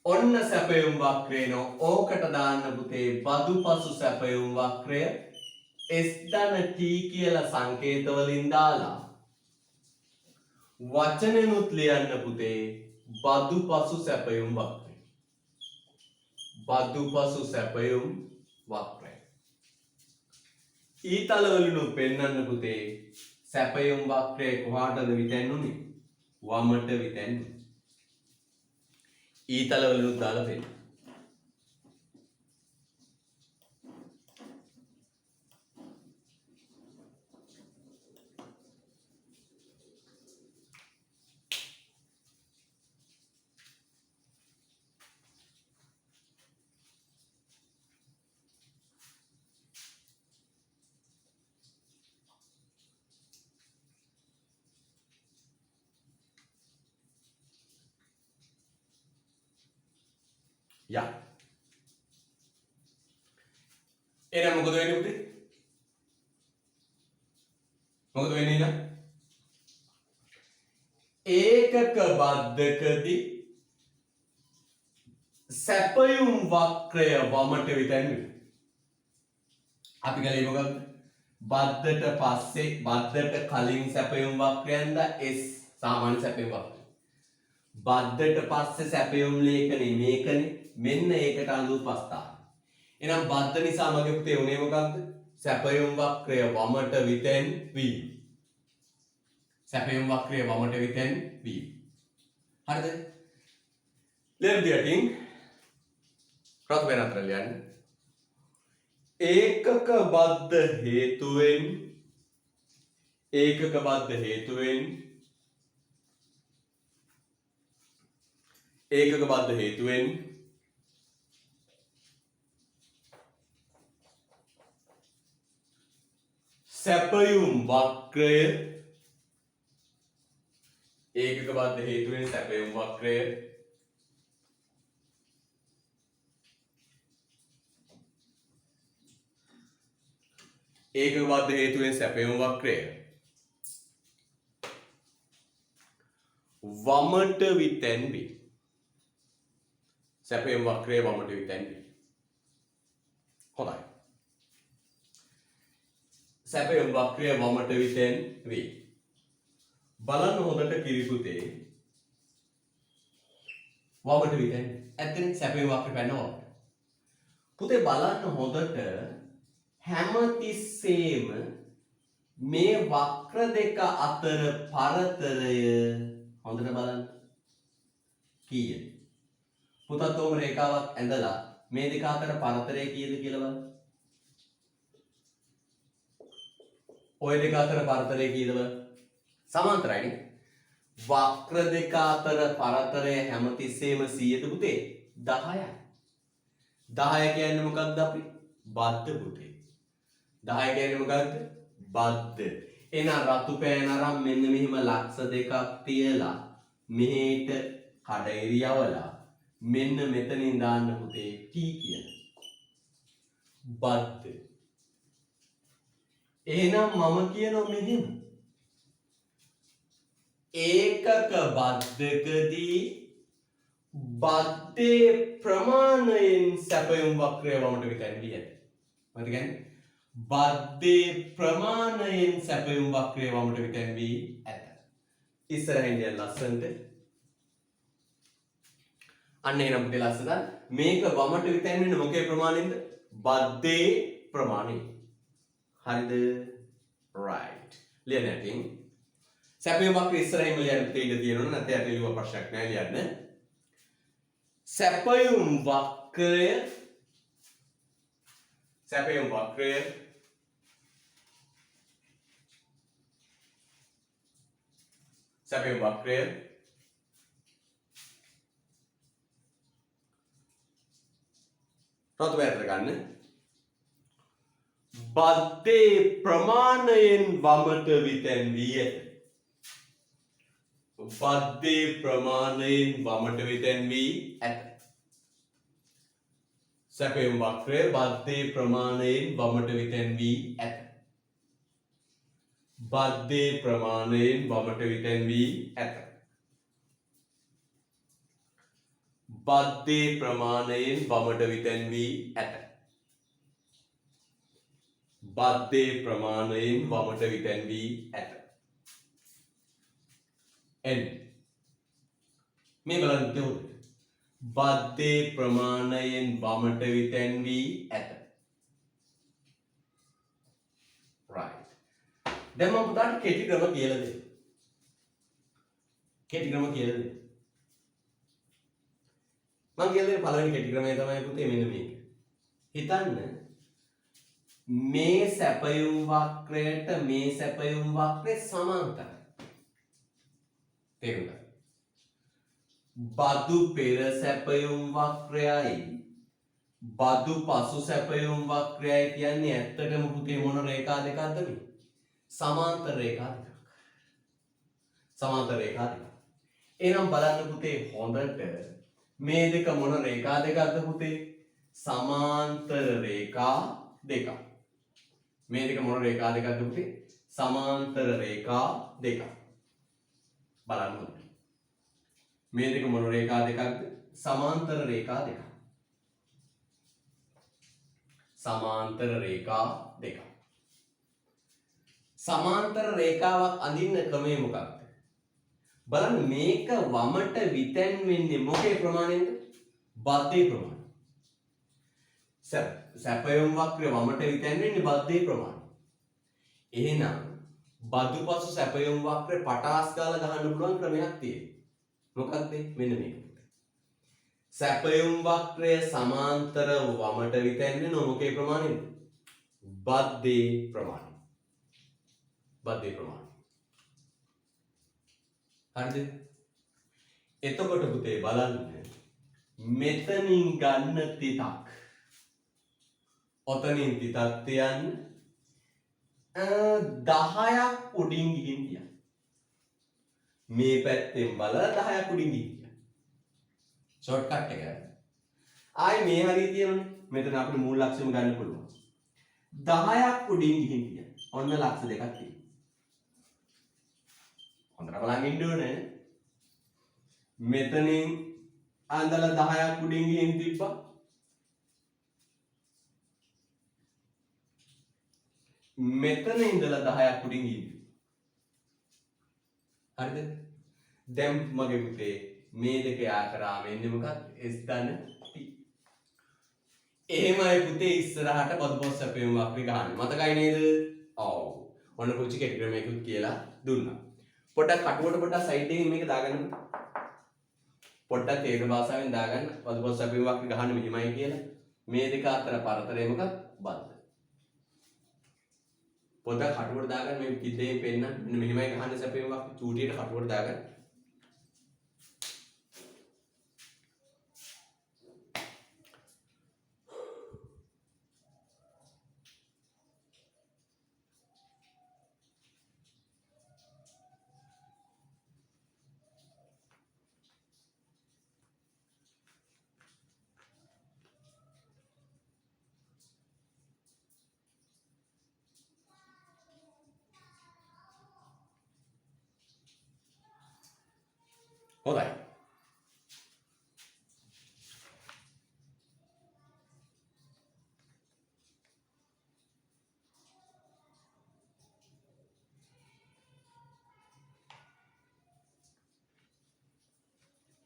ඔන්න සැපයුම් වක්‍රේන ඕකට දාන්න පුතේ බදුපසු සැපයුම් වක්‍රය S ධන T කියලා සංකේත වලින් දාලා වචනෙනුත් ලියන්න පුතේ බදුපසු සැපයුම් වක්‍රය. බදුපසු සැපයුම් වක්‍රය. ඊතල වලිනුත් පෙන්වන්න පුතේ සැපයුම් වක්‍රය කොහාටද විතැන්නුනේ? වමට විතැන්නුනේ. ඊතල වලිනුත් දාලා පෙන්නන්න. යා එහෙනම් මොකද වෙන්නේ පුතේ? මොකද වෙන්නේ නේද? ඒකක බද්ධකදී සැපයුම් වක්‍රය වමට විතැන්වෙනවා. අපි ගලේ මොකක්ද? බද්ධට පස්සේ බද්ධට කලින් සැපයුම් වක්‍රයන්ද S සාමාන්‍ය සැපයුම් වක්‍රය. බද්ධට පස්සේ සැපයුම් ලේඛනේ මේකනේ. මෙන්න ඒකට අඳු ප්‍රස්ථාන. එහෙනම් බද්ධ නිසා මගේ පුතේ උනේ මොකක්ද? සැපයුම් වක්‍රය වමට විතැන් වීම. සැපයුම් වක්‍රය වමට විතැන් වීම. හරිද? ලියන්න දියටින් රත් වෙන අතර ලියන්න. ඒකක බද්ධ හේතුවෙන් සැපයුම් වක්‍රය ඒකක බද්ධ හේතුවෙන් සැපයුම් වක්‍රය ඒකක බද්ධ හේතුවෙන් සැපයුම් වක්‍රය වමට විතැන්වේ. සැපයුම් වක්‍රය වමට විතැන්වේ. හොඳයි. සැපයුම් වක්‍රය වමට විතැන්වේ. බලන්න හොඳට කිරිපුතේ වමට විතැන්වේ. ඇත්තටම සැපයුම් වක්‍රය පැනනවා. පුතේ බලන්න හොඳට හැමතිස්සෙම මේ වක්‍ර දෙක අතර පරතරය හොඳට බලන්න කීයද? පුතත් ඕම රේඛාවක් ඇඳලා මේ දෙක අතර පරතරය කීයද කියලා බලන්න. ඔය දෙක අතර පරතරය කීයද බලන්න. සමාන්තරයිනේ. වක්‍ර දෙක අතර පරතරය හැමතිස්සෙම 100ද පුතේ? 10යි. 10 කියන්නේ මොකක්ද අපි? බද්ධ පුතේ. 10 කියන්නේ මොකක්ද? බද්ධ. එහෙනම් රතු පෑන අරන් මෙන්න මෙහිම ලක්ෂ දෙකක් තියලා මෙහෙට කඩේරියවලා මෙන්න මෙතනින් දාන්න පුතේ T කියන. බද්ධ. එහෙනම් මම කියනවා මෙහෙම. ඒකක බද්ධකදී බද්ධේ ප්‍රමාණයෙන් සැපයුම් වක්‍රය වමට විතැන්විය ඇත. මොකද කියන්නේ? බද්ධේ ප්‍රමාණයෙන් සැපයුම් වක්‍රය වමට විතැන්වී ඇත. ඉස්සරහින් යන ලස්සනට අන්න එහෙනම් පුතේ ලස්සන මේක වමට විතැන්වෙන්නේ මොකේ ප්‍රමාණයෙන්ද? බද්ධේ ප්‍රමාණය. හරිද? right. ලියන්න ඇතින් සැපයුම් වක්‍රය ඉස්සරහින්ම ලියන්න තේින්න තියෙනවනේ නැත්නම් යට ලියුව ප්‍රශ්නයක් නෑ ලියන්න. සැපයුම් වක්‍රය සැපයුම් වක්‍රය රතු පැත්තට ගන්න. බද්ධේ ප්‍රමාණයෙන් වමට විතැන්වී ඇත. බද්ධේ ප්‍රමාණයෙන් වමට විතැන්වී ඇත. සැපයුම් වක්‍රය බද්ධේ ප්‍රමාණයෙන් වමට විතැන්වී ඇත. බද්ධේ ප්‍රමාණයෙන් වමට විතැන්වී ඇත. බද්ධේ ප්‍රමාණයෙන් වමට විතැන්වී ඇත. බද්ධේ ප්‍රමාණයෙන් වමට විතැන්වී ඇත. N මේ බලන්න තේරුද? බද්ධේ ප්‍රමාණයෙන් වමට විතැන්වී ඇත. right. දැන් මම පුතාට කෙටි ක්‍රම කියලා දෙන්න. කෙටි ක්‍රම කියලා දෙන්න. මම කියලා දෙන පළවෙනි කෙටි ක්‍රමය තමයි පුතේ මෙන්න මේක. හිතන්න මේ සැපයුම් වක්‍රයට මේ සැපයුම් වක්‍රය සමාන්තරයි. තේරුණාද? බදු පෙර සැපයුම් වක්‍රයයි බදු පසු සැපයුම් වක්‍රයයි කියන්නේ ඇත්තටම පුතේ මොන රේඛා දෙකක්ද මේ? සමාන්තර රේඛා දෙකක්. සමාන්තර රේඛා දෙකක්. එහෙනම් බලන්න පුතේ හොඳට මේ දෙක මොන රේඛා දෙකක්ද පුතේ? සමාන්තර රේඛා දෙකක්. මේ දෙක මොන රේඛා දෙකක්ද පුතේ? සමාන්තර රේඛා දෙකක්. බලන්න හොඳට. මේ දෙක මොන රේඛා දෙකක්ද? සමාන්තර රේඛා දෙකක්. සමාන්තර රේඛා දෙකක්. සමාන්තර රේඛාවක් අඳින්න ක්‍රමය මොකක්ද? බලන්න මේක වමට විතැන් වෙන්නේ මොකේ ප්‍රමාණයෙන්ද? බද්ධේ ප්‍රමාණය. සැපයුම් වක්‍රය වමට විතැන් වෙන්නේ බද්ධේ ප්‍රමාණය. එහෙනම් බදුපසු සැපයුම් වක්‍රය පටාස් ගාලා ගහන්න පුළුවන් ක්‍රමයක් තියෙනවා. මොකක්ද? මෙන්න මේක. සැපයුම් වක්‍රය සමාන්තර වමට විතැන් වෙන මොකේ ප්‍රමාණයෙන්ද? බද්ධේ ප්‍රමාණය. බද්ධේ ප්‍රමාණය. හරිද? එතකොට පුතේ බලන්න මෙතනින් ගන්න තිතක් ඔතනින් තිතක් තියන්න 10ක් උඩින් ගිහින් තියන්න. මේ පැත්තෙන් බලලා 10ක් උඩින් ගිහින් තියන්න. ෂෝට්කට් එක. ආයි මේ හරිය තියෙනනේ. මෙතන අපිට මූල ලක්ෂ්‍යම ගන්න පුළුවන්. 10ක් උඩින් ගිහින් තියන්න. ඔන්න ලක්ෂ දෙකක් තියෙනවා. හොඳට බලන් ඉන්න ඕනේ. මෙතනින් අඳලා 10ක් උඩින් ගිහින් තිබ්බා. මෙතන ඉඳලා 10ක් උඩින් ගිහින්. හරිද? දැන් මගේ පුතේ මේ දෙක යා කරාම එන්නේ මොකක්ද? S ධන T. එහෙමයි පුතේ ඉස්සරහට බදුපොත් සැපයුම් වක්‍රය ගහන්නේ. මතකයි නේද? ඔව්. ඔන්න පුංචි කෙටි ක්‍රමයකුත් කියලා දුන්නා. පොඩ්ඩක් කටුවට පොඩ්ඩක් සයිඩ් එකකින් මේක දාගන්න. පොඩ්ඩක් තේර භාෂාවෙන් දාගන්න. බදුපොත් සැපයුම් වක්‍රය ගහන්නේ මෙහිමයි කියලා. මේ දෙක අතර පරතරය මොකක්ද? බද්ධ. පොඩ්ඩක් කටුවට දාගන්න මේ පිටේ පෙන්න. මෙන්න මෙහිමයි ගහන්නේ සැපයුම් වක්‍රය. චූටියට කටුවට දාගන්න. හොඳයි.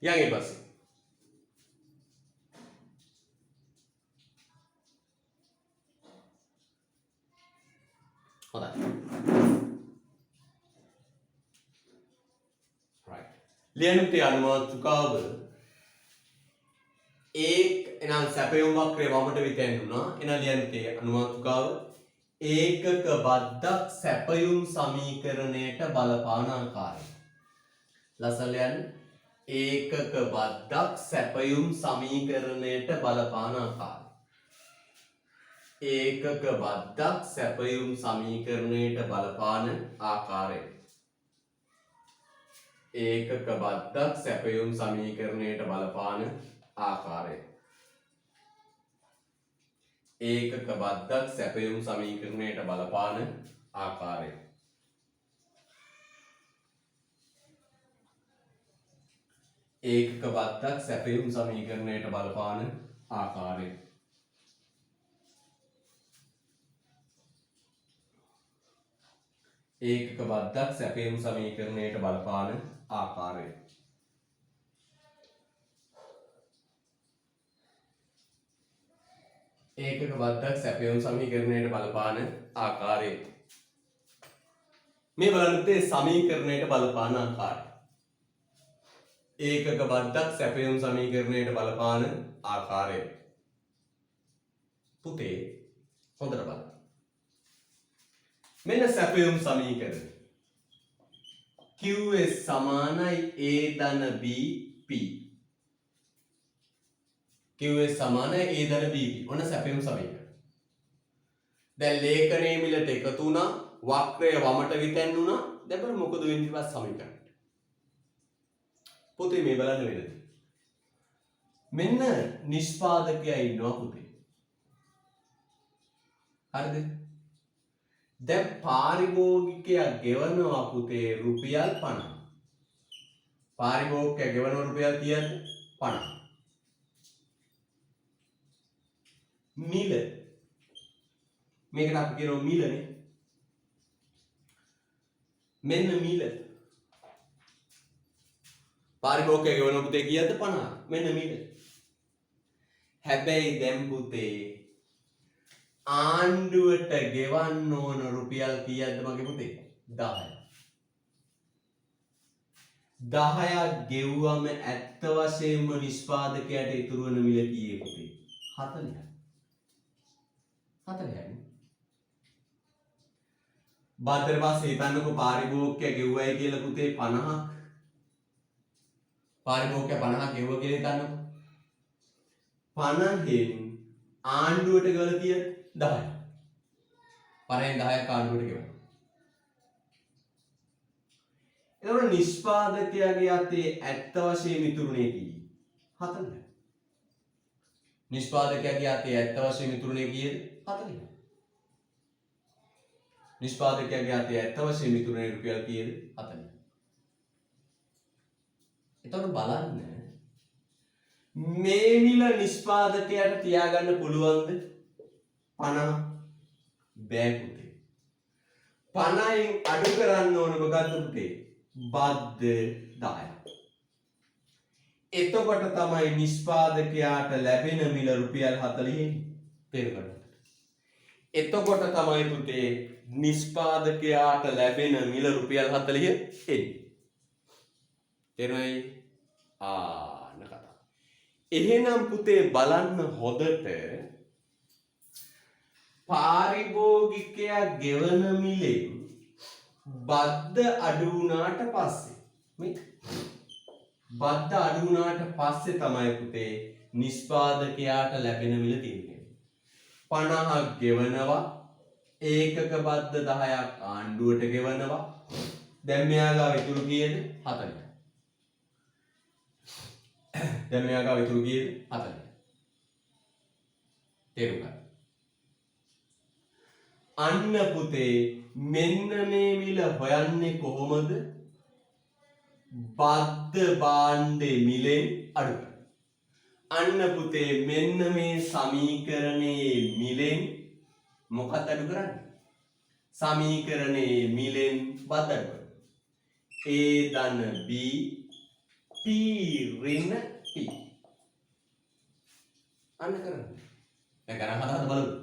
යන් ඊට පස්සේ හොඳයි. ලියන්න පුතේ අනුමාතුකාව එහෙනම් සැපයුම් වක්‍රය වමට විතැන්ුණා. එහෙනම් ලියන්න පුතේ අනුමාතුකාව ඒකක බද්ධක් සැපයුම් සමීකරණයට බලපාන ආකාරය. ලස්සන ලියන්න. ඒකක බද්ධක් සැපයුම් සමීකරණයට බලපාන ආකාරය. ඒකක බද්ධක් සැපයුම් සමීකරණයට බලපාන ආකාරය. ඒකක බද්ධක් සැපයුම් සමීකරණයට බලපාන ආකාරය. ඒකක බද්ධක් සැපයුම් සමීකරණයට බලපාන ආකාරය. ඒකක බද්ධක් සැපයුම් සමීකරණයට බලපාන ආකාරය. ඒකක බද්ධක් සැපයුම් සමීකරණයට බලපාන ආකාරය. ඒකක බද්ධක් සැපයුම් සමීකරණයට බලපාන ආකාරය. මේ බලන්න සමීකරණයට බලපාන ආකාරය. ඒකක බද්ධක් සැපයුම් සමීකරණයට බලපාන ආකාරය. පුතේ හොඳට බලන්න. මෙන්න සැපයුම් සමීකරණය. QS සමානයි A ධන B P. QS සමානයි A ධන B P. ඔන්න සැපයුම් සමීකරණය. දැන් ලේඛනයේ මිලට එකතු වුණා, වක්‍රය වමට විතැන්ුණා. දැන් බලමු මොකද වෙන්නේ ඊට පස්සේ සමීකරණයට. පුතේ මේ බලන්න වෙනද? මෙන්න නිෂ්පාදකයා ඉන්නවා පුතේ. හරිද? දැන් පාරිභෝගිකයා ගෙවනවා පුතේ රුපියල් 50. පාරිභෝගිකයා ගෙවන රුපියල් කීයද? 50. මිල. මේකට අපි කියනවා මිලනේ. මෙන්න මිල. පාරිභෝගිකයා ගෙවන පුතේ කීයද? 50. මෙන්න මිල. හැබැයි දැන් පුතේ ආණ්ඩුවට ගෙවන්න ඕන රුපියල් කීයක්ද මගේ පුතේ? 10ක්. 10ක් ගෙවුවම ඇත්ත වශයෙන්ම නිෂ්පාදකයාට ඉතුරු වෙන මිල කීයේ පුතේ? 40ක්. 40ක්. බාද්දර පස්සේ හිතන්නකෝ පාරිභෝගිකයා ගෙවුවයි කියලා පුතේ 50ක්. පාරිභෝගිකයා 50ක් ගෙවුවා කියලා හිතන්නකෝ. 50න් ආණ්ඩුවට ගෙවලා කීයද? 10යි. 50න් 10ක් ආණ්ඩුවට ගෙවනවා. එතකොට නිෂ්පාදකයාගේ අතේ ඇත්ත වශයෙන්ම ඉතුරුනේ කීයද? 40යි. නිෂ්පාදකයාගේ අතේ ඇත්ත වශයෙන්ම ඉතුරුනේ කීයද? 40යි. නිෂ්පාදකයාගේ අතේ ඇත්ත වශයෙන්ම ඉතුරුනේ රුපියල් කීයද? 40යි. එතකොට බලන්න මේ මිල නිෂ්පාදකයාට තියාගන්න පුළුවන්ද? 50 බෑ පුතේ. 50න් අඩු කරන්න ඕන මොකද්ද පුතේ? බද්ධ 10ක්. එතකොට තමයි නිෂ්පාදකයාට ලැබෙන මිල රුපියල් 40 තේරුම්. එතකොට තමයි පුතේ නිෂ්පාදකයාට ලැබෙන මිල රුපියල් 40 එන්නේ. තේරුණායි? නකතා. එහෙනම් පුතේ බලන්න හොදට පාරිභෝගිකයා ගෙවන මිලෙන් බද්ධ අඩු වුණාට පස්සේ මේ බද්ධ අඩු වුණාට පස්සේ තමයි පුතේ නිෂ්පාදකයාට ලැබෙන මිල තියෙන්නේ. 50ක් ගෙවනවා, ඒකක බද්ධ 10ක් ආණ්ඩුවට ගෙවනවා. දැන් මෙයාලා ඉතුරු කීයද? 40. දැන් මෙයාලා ඉතුරු කීයද? 40. තේරුම් ගන්න. අන්න පුතේ මෙන්න මේ මිල හොයන්නේ කොහොමද? බද්ධ භාණ්ඩේ මිලෙන් අඩු කරන්න. අන්න පුතේ මෙන්න මේ සමීකරණයේ මිලෙන් මොකක්ද අඩු කරන්නේ? සමීකරණයේ මිලෙන් බද්ධ අඩු කරන්න. A ධන B P ඍණ P. අන්න කරන්න. දැන් ගණන් හදාන්න බලමු.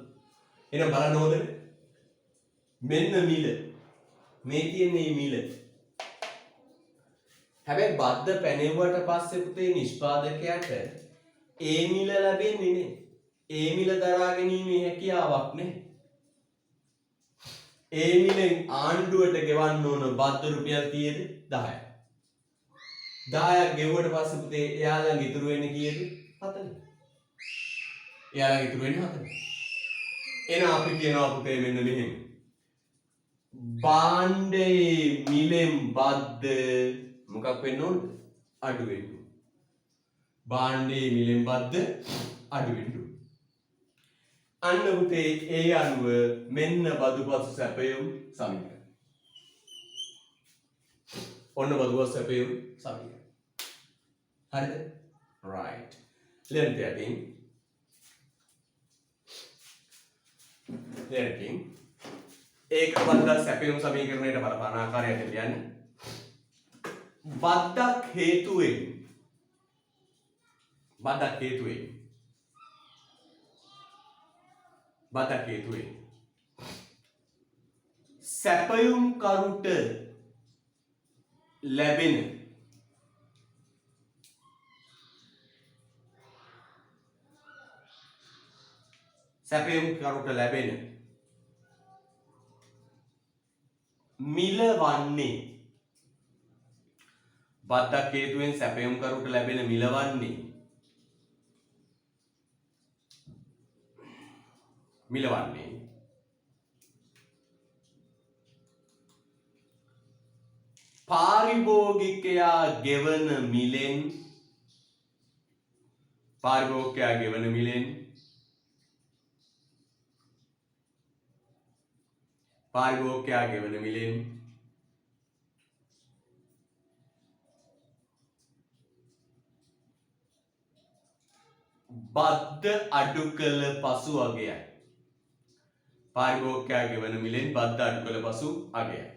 එහෙනම් බලන්න ඕනේ. මෙන්න මිල. මේ තියෙන්නේ මිල. හැබැයි බද්ද පැනෙව්වට පස්සේ පුතේ නිෂ්පාදකයාට ඒ මිල ලැබෙන්නේ නේ. ඒ මිල දරා ගැනීමේ හැකියාවක් නැහැ. ඒ මිලෙන් ආණ්ඩුවට ගෙවන්න ඕන බද්ද රුපියල් කීයද? 10යි. 10ක් ගෙවුවට පස්සේ පුතේ එයාලන් ඉතුරු වෙන්නේ කීයද? 40. එයාලන් ඉතුරු වෙන්නේ 40. එන අපි කියනවා පුතේ මෙන්න මෙහෙම. භාණ්ඩයේ මිලෙන් බද්ද මොකක් වෙන්න ඕනද? අඩු වෙන්න ඕන. භාණ්ඩයේ මිලෙන් බද්ද අඩු වෙන්න ඕන. අන්න පුතේ ඒ අනුව මෙන්න බදුපසු සැපයුම් සමීකරණය. ඔන්න බදුපසු සැපයුම් සමීකරණය. හරිද? right. ලියන්න තියකින් ඒක බද්දක් සැපයුම් සමීකරණයට බලපාන ආකාරයට ලියන්න. බද්දක් හේතුවෙන් සැපයුම් කරුට ලැබෙන මිල වන්නේ බද්දක් හේතුවෙන් සැපයුම් කරුට ලැබෙන මිල වන්නේ පාරිභෝගිකයා ගෙවන මිලෙන් බද්ද අඩු කළ පසු අගයයි. පාරිභෝගිකයා ගෙවන මිලෙන් බද්ද අඩු කළ පසු අගයයි.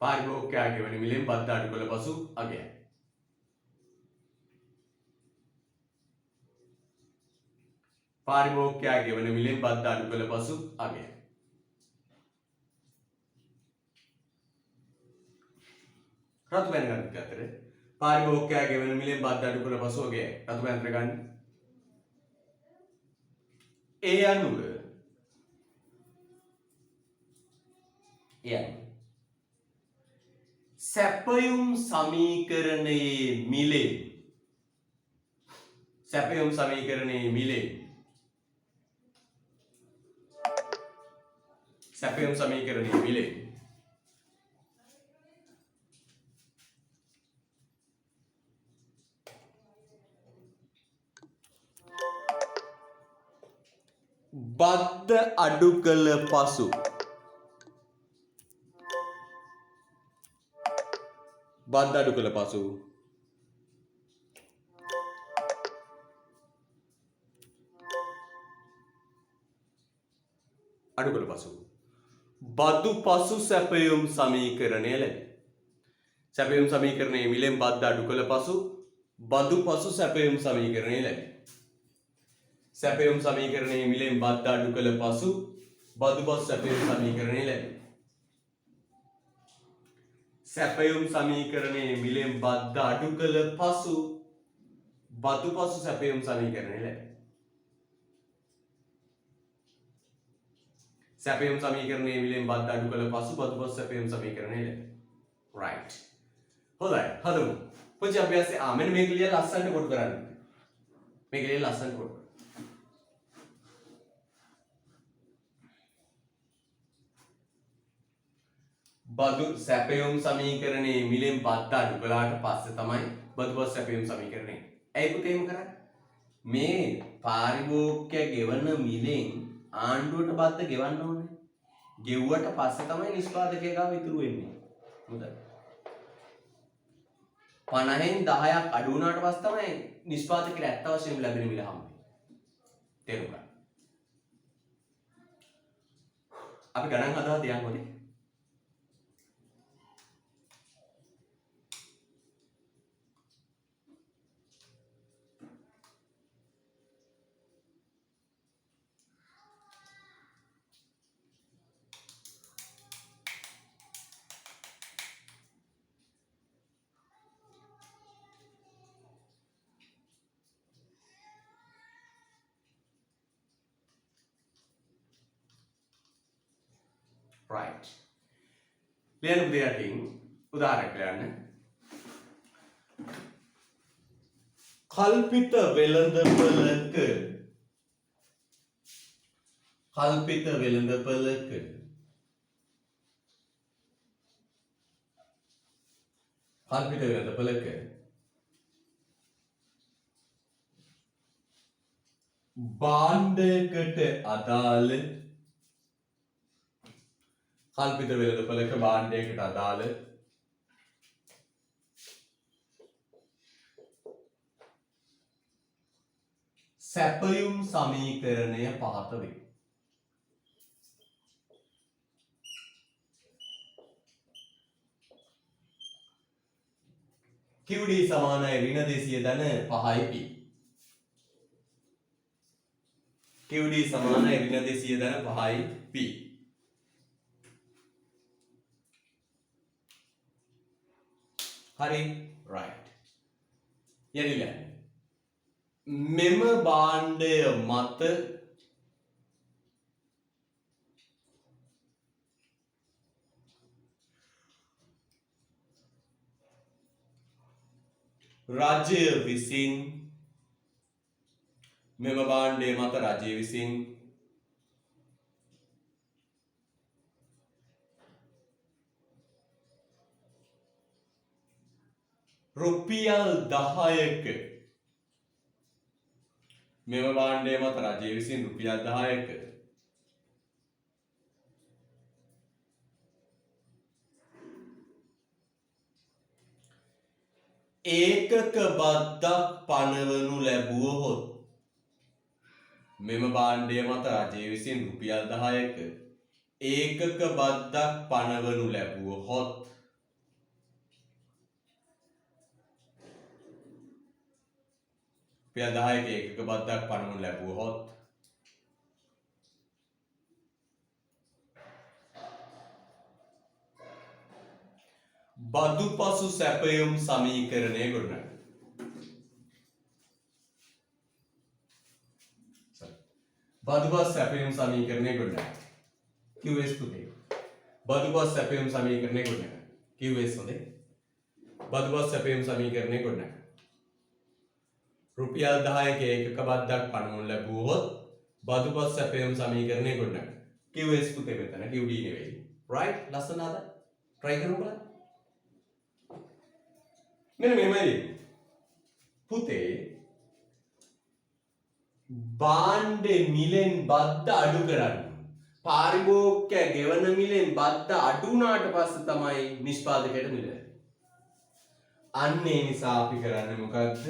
පාරිභෝගිකයා ගෙවන මිලෙන් බද්ද අඩු කළ පසු අගයයි. පාරිභෝගිකයා ගෙවන මිලෙන් බද්ද අඩු කළ පසු අගයයි. රතු පැන ගන්න අතර පාරිභෝගිකයා ගෙවන මිලෙන් බද්ද අඩු කළ පසු අගයයි. රතු පැන අතර ගන්න. ඒ අනුව සැපයුම් සමීකරණයේ මිලෙන් බද්ද අඩු කළ පසු බද්ද බදු පසු සැපයුම් සමීකරණය ලැබේ. සැපයුම් සමීකරණයේ මිලෙන් බද්ද අඩු කළ පසු බදු පසු සැපයුම් සමීකරණය ලැබේ. සැපයුම් සමීකරණයේ මිලෙන් බද්ද අඩු කළ පසු බදු පසු සැපයුම් සමීකරණය ලැබේ. සැපයුම් සමීකරණයේ මිලෙන් බද්ද අඩු කළ පසු බදු පසු සැපයුම් සමීකරණය ලැබේ. සැපයුම් සමීකරණයේ මිලෙන් බද්ද අඩු කළ පසු බදු පසු සැපයුම් සමීකරණය ලැබේ. right. හොඳයි. හදමු. පුංචි අභ්‍යාසයේ මෙන්න මේක ලියලා ලස්සනට කොට කරන්න. මේක ලියලා ලස්සනට කොට. බදු සැපයුම් සමීකරණයේ මිලෙන් බද්ද අඩු කළාට පස්සේ තමයි බදු පසු සැපයුම් සමීකරණය. ඇයි පුතේ එහෙම කරන්නේ? මේ පාරිභෝගිකයා ගෙවන මිලෙන් ආණ්ඩුවට බද්ද ගෙවන්න ඕනේ. ගෙව්වට පස්සේ තමයි නිෂ්පාදකයා ගාව ඉතුරු වෙන්නේ. හොඳයි. 50න් 10ක් අඩු වුණාට පස්සේ තමයි නිෂ්පාදකයාට ඇත්ත වශයෙන්ම ලැබෙන මිල හම්බෙන්නේ. තේරුම් ගන්න. අපි ගණන් හදලා තියන්නෝනේ. right. ලියන්න පුතේ යටින් උදාහරණයක් ලියන්න. කල්පිත වෙළඳපළක භාණ්ඩයකට අදාළ සැපයුම් සමීකරණය පහත වේ. QD සමානයි ඍණ 200 ධන 5යි P. QD සමානයි ඍණ 200 ධන 5යි P. හරි right. යරිලා මෙම භාණ්ඩය මත රජය විසින් රුපියල් 10ක ඒකක බද්දක් පනවනු ලැබුවහොත් මෙම භාණ්ඩය මත රජය විසින් රුපියල් 10ක ඒකක බද්දක් පනවනු ලැබුවහොත් රුපියල් 10ක ඒකක බද්දක් පනවනු ලැබුවහොත් බදු පසු සැපයුම් සමීකරණය ගොඩනගන්න. බදුපස් සැපයුම් සමීකරණය ගොඩනගන්න. QS පුතේ. බදුපස් සැපයුම් සමීකරණය ගොඩනගන්න. QS හොඳේ. බදුපස් සැපයුම් සමීකරණය ගොඩනගන්න. රුපියල් 10ක ඒකක බද්දක් පනවනු ලැබුවොත් බදුපස් සැපයුම් සමීකරණය ගොඩනගන්න. QS පුතේ මෙතන QD නෙවෙයි. right? ලස්සනද? try කරමු බලන්න. මෙන්න මෙහෙමයි පුතේ භාණ්ඩේ මිලෙන් බද්ද අඩු කරන්න. පාරිභෝගිකයා ගෙවන මිලෙන් බද්ද අඩු වුණාට පස්සේ තමයි නිෂ්පාදකයට මිල. අන්න ඒ නිසා අපි කරන්නේ මොකක්ද?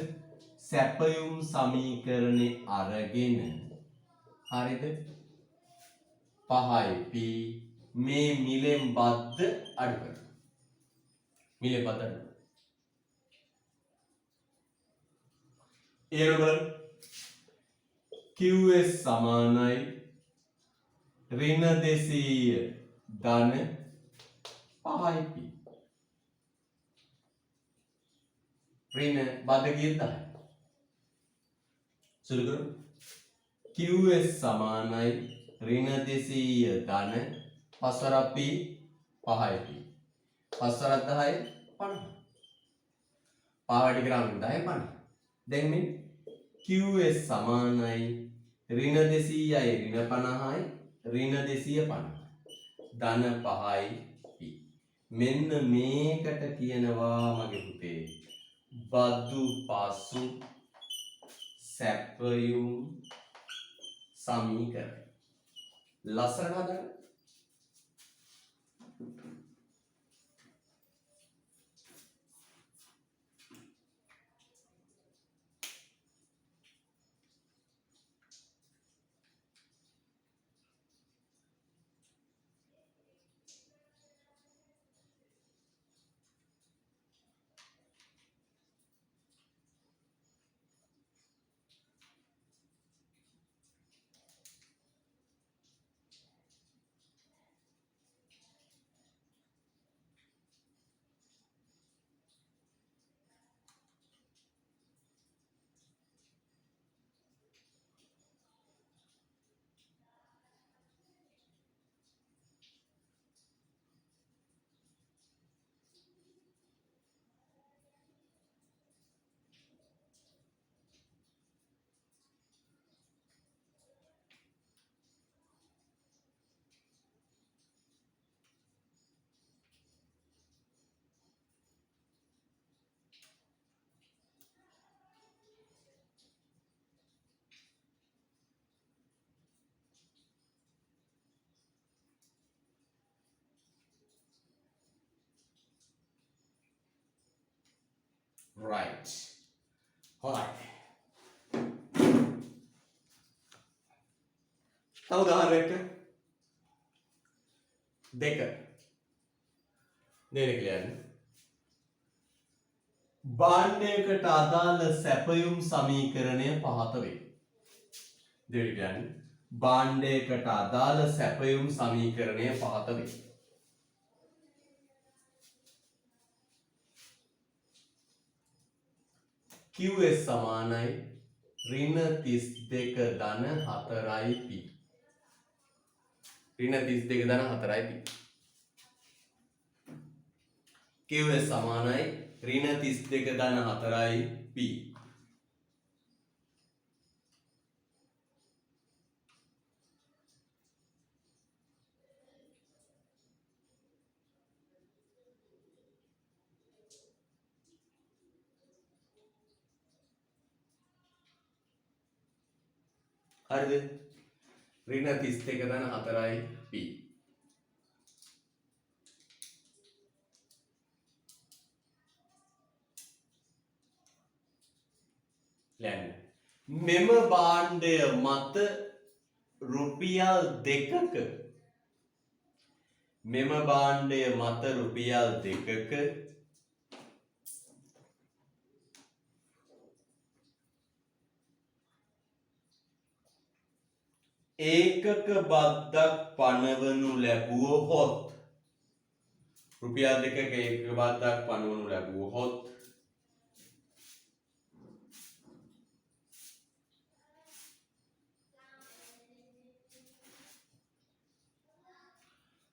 සැපයුම් සමීකරණේ අරගෙන හරිද? 5යි P මේ මිලෙන් බද්ද අඩු කරනවා. මිලෙන් බද්ද අඩු එරබල QS සමානයි ඍණ 200 ධන 5යි P. ඍණ බද්ද කීයද? සුළු කරමු. QS සමානයි ඍණ 200 ධන 5 P 5යි P. 5 10යි 50. පාවඩි ග්‍රාම් 10යි 50. දැන් මේ QS සමානයි ඍණ 200යි ඍණ 50යි ඍණ 250 ධන 5යි P. මෙන්න මේකට කියනවා මගේ පුතේ බදු පසු සැපයුම් සමීකරණය. ලස්සන හදන්න. right. හොඳයි. තව උදාහරණයක් දෙක දෙන්න කියන්නේ භාණ්ඩයකට අදාළ සැපයුම් සමීකරණය පහත වේ. දෙවෙනි කියන්නේ භාණ්ඩයකට අදාළ සැපයුම් සමීකරණය පහත වේ. QS සමානයි ඍණ 32 ධන 4යි p. ඍණ 32 ධන 4යි p. QS සමානයි ඍණ 32 ධන 4යි p. හරිද? ඍණ 32 ධන 4යි p. ලෑන්න. මෙම භාණ්ඩය මත රුපියල් 2ක මෙම භාණ්ඩය මත රුපියල් 2ක ඒකක බද්දක් පනවනු ලැබුවහොත් රුපියල් 2ක ඒකක බද්දක් පනවනු ලැබුවහොත්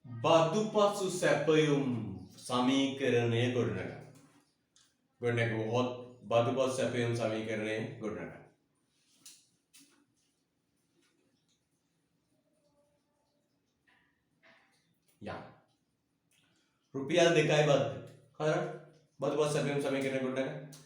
බදුපසු සැපයුම් සමීකරණය ගොඩනගා. ගොඩනැගුවහොත් බදුපසු සැපයුම් සමීකරණය ගොඩනගා. යා. රුපියල් 2යි බද්ද. හරි. බදුපසු සැපයුම් සමීකරණය ගොඩනගා.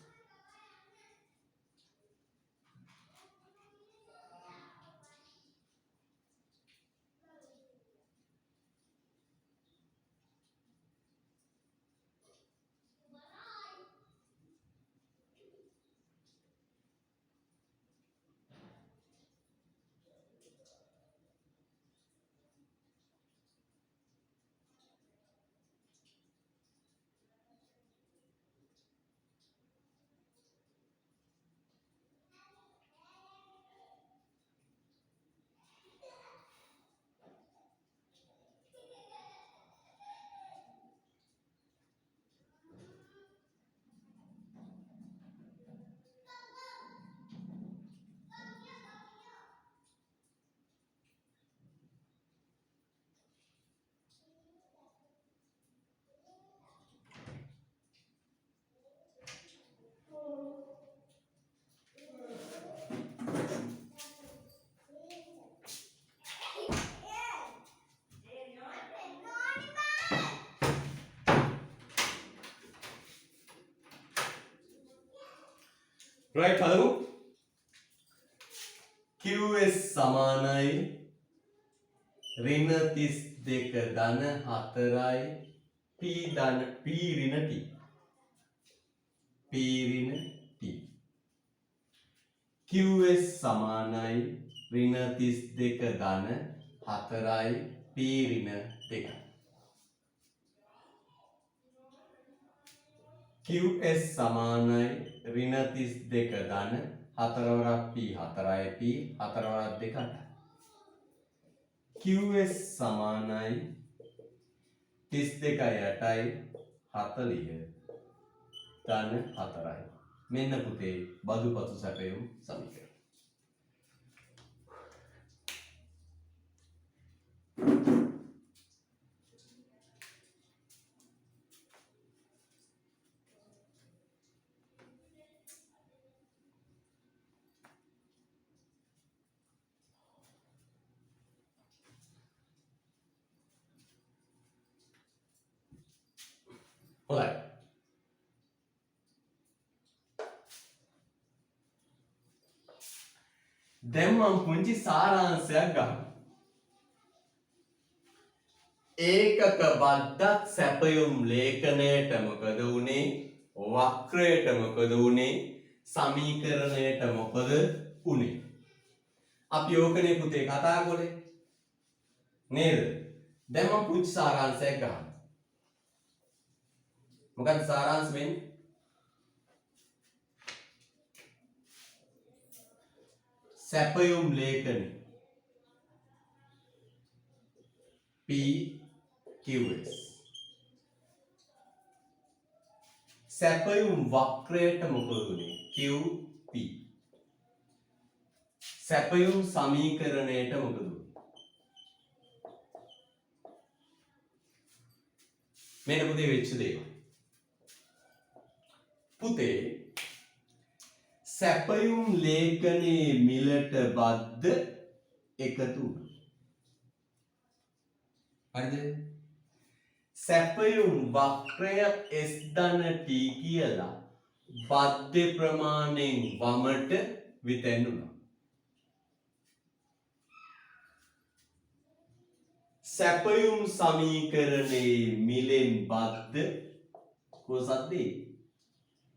right හලු. QS සමානයි ඍණ 32 ධන 4යි p ඍණ t. p ඍණ t. QS සමානයි ඍණ 32 ධන 4යි p ඍණ 2. QS සමානයි ඍණ 32 ධන 4 වරක් p 4යි p 4 වරක් 2ට. QS සමානයි 32යි 8යි 40 ධන 4යි. මෙන්න පුතේ බදුපසු සැපයුම් සමීකරණය. හොඳයි. දැන් මම පුංචි සාරාංශයක් ගන්නවා. ඒකක බද්දක් සැපයුම් ලේඛනයට මොකද වුනේ? වක්‍රයට මොකද උනේ? සමීකරණයට මොකද උනේ? අපි ඕකනේ පුතේ කතා කරේ නේද? දැන් මම පුංචි සාරාංශයක් ගන්නවා. මොකක්ද සාරාංශ වෙන්නේ? සැපයුම් ලේඛනය PQS සැපයුම් වක්‍රයට මොකද උනේ? QP සැපයුම් සමීකරණයට මොකද උනේ? මෙන්න පුතේ වෙච්ච දේ. පුතේ සැපයුම් ලේඛනයේ මිලට බද්ද එකතු වුණා. හරිද? සැපයුම් වක්‍රය S ධන T කියලා බද්ධ ප්‍රමාණයෙන් වමට විතැන්නුණා. සැපයුම් සමීකරණයේ මිලෙන් බද්ධ කොහොසද්ද?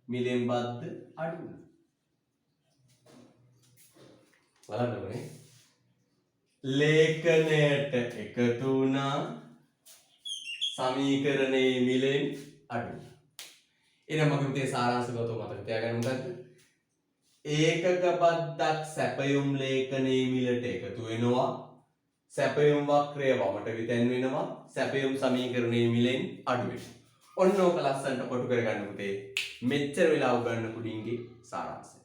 මිලෙන් බද්ධ අඩු වුණා. බලන්නකනේ. ලේඛනයට එකතු වුණා සමීකරණයේ මිලෙන් අඩු. එහෙනම් මම හිතේ සාරාංශ ගොතෝ මතක තියාගන්න මොකද්ද? ඒකක බද්දක් සැපයුම් ලේඛනයේ මිලට එකතු වෙනවා. සැපයුම් වක්‍රය වමට විතැන් වෙනවා. සැපයුම් සමීකරණයේ මිලෙන් අඩු වෙනවා. ඔන්න ඕක ලස්සනට කොටු කරගන්න පුතේ. මෙච්චර වෙලා උගන්න කුඩින්ගේ සාරාංශය.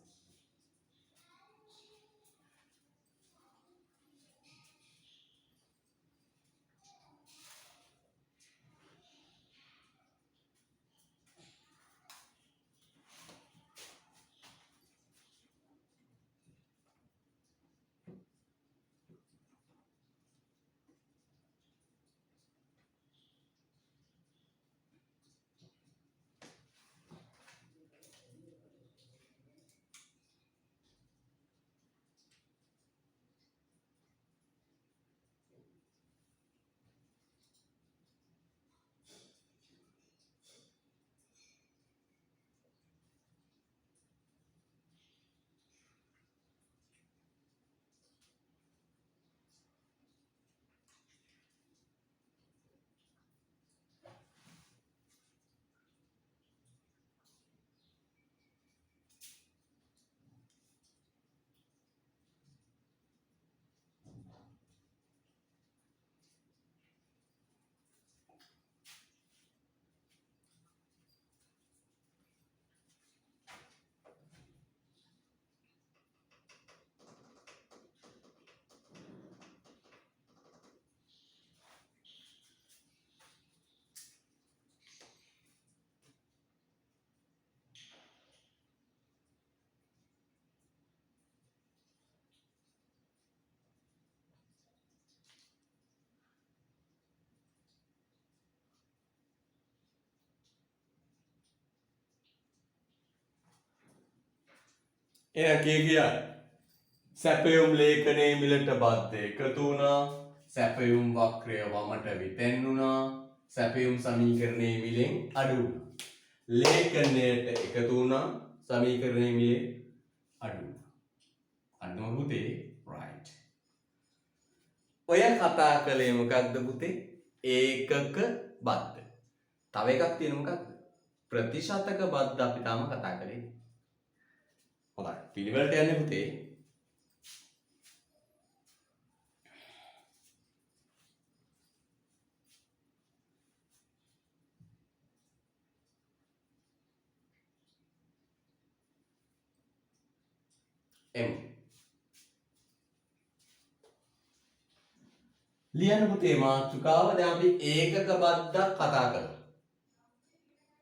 එහෙනම් කිය සැපයුම් ලේඛනයේ මිලට බද්ධ එකතු වුණා. සැපයුම් වක්‍රය වමට විතැන්නුණා. සැපයුම් සමීකරණයේ මිලෙන් අඩු වුණා. ලේඛනයට එකතු වුණා. සමීකරණයේ මිලෙන් අඩු වුණා. අන්නම පුතේ right. ඔය කතා කළේ මොකක්ද පුතේ? ඒකක බද්ධ. තව එකක් තියෙන මොකක්ද? ප්‍රතිශතක බද්ධ අපි තාම කතා කරේ. හොඳයි. පිළිවෙලට යන්නේ පුතේ. M ලියන්න පුතේ මාතෘකාව. දැන් අපි ඒකක බද්ධක් කතා කරා.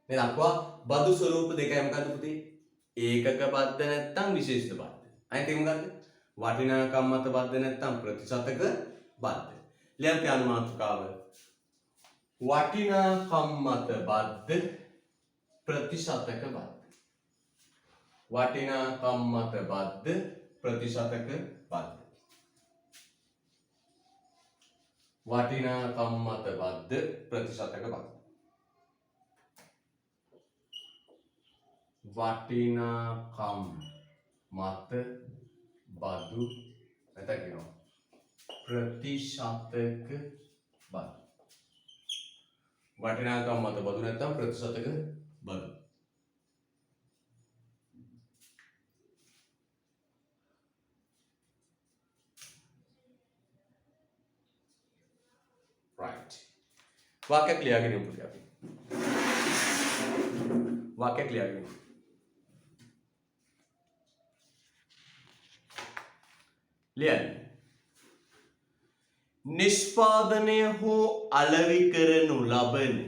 දැන් අපවා බදු ස්වරූප දෙකයි මොකද්ද පුතේ? ඒකක බද්ධ නැත්නම් විශේෂිත බද්ධ. අනිත් එක මොකද්ද? වටිනාකම් මත බද්ධ නැත්නම් ප්‍රතිශතක බද්ධ. ලියන්න යන මාතෘකාව. වටිනාකම් මත බද්ධ ප්‍රතිශතක බද්ධ. වටිනාකම් මත බද්ධ ප්‍රතිශතක බද්ධ. වටිනාකම් මත බද්ධ ප්‍රතිශතක බද්ධ. වටිනාකම් මත බදු නැත්නම් කියනවා ප්‍රතිශතක බදු. වටිනාකම් මත බදු නැත්නම් ප්‍රතිශතක බදු. right. वाक्य क्लियर करने पूरी आप वाक्य क्लियर करने लिया निष्पादने हो अलविकरनु लबन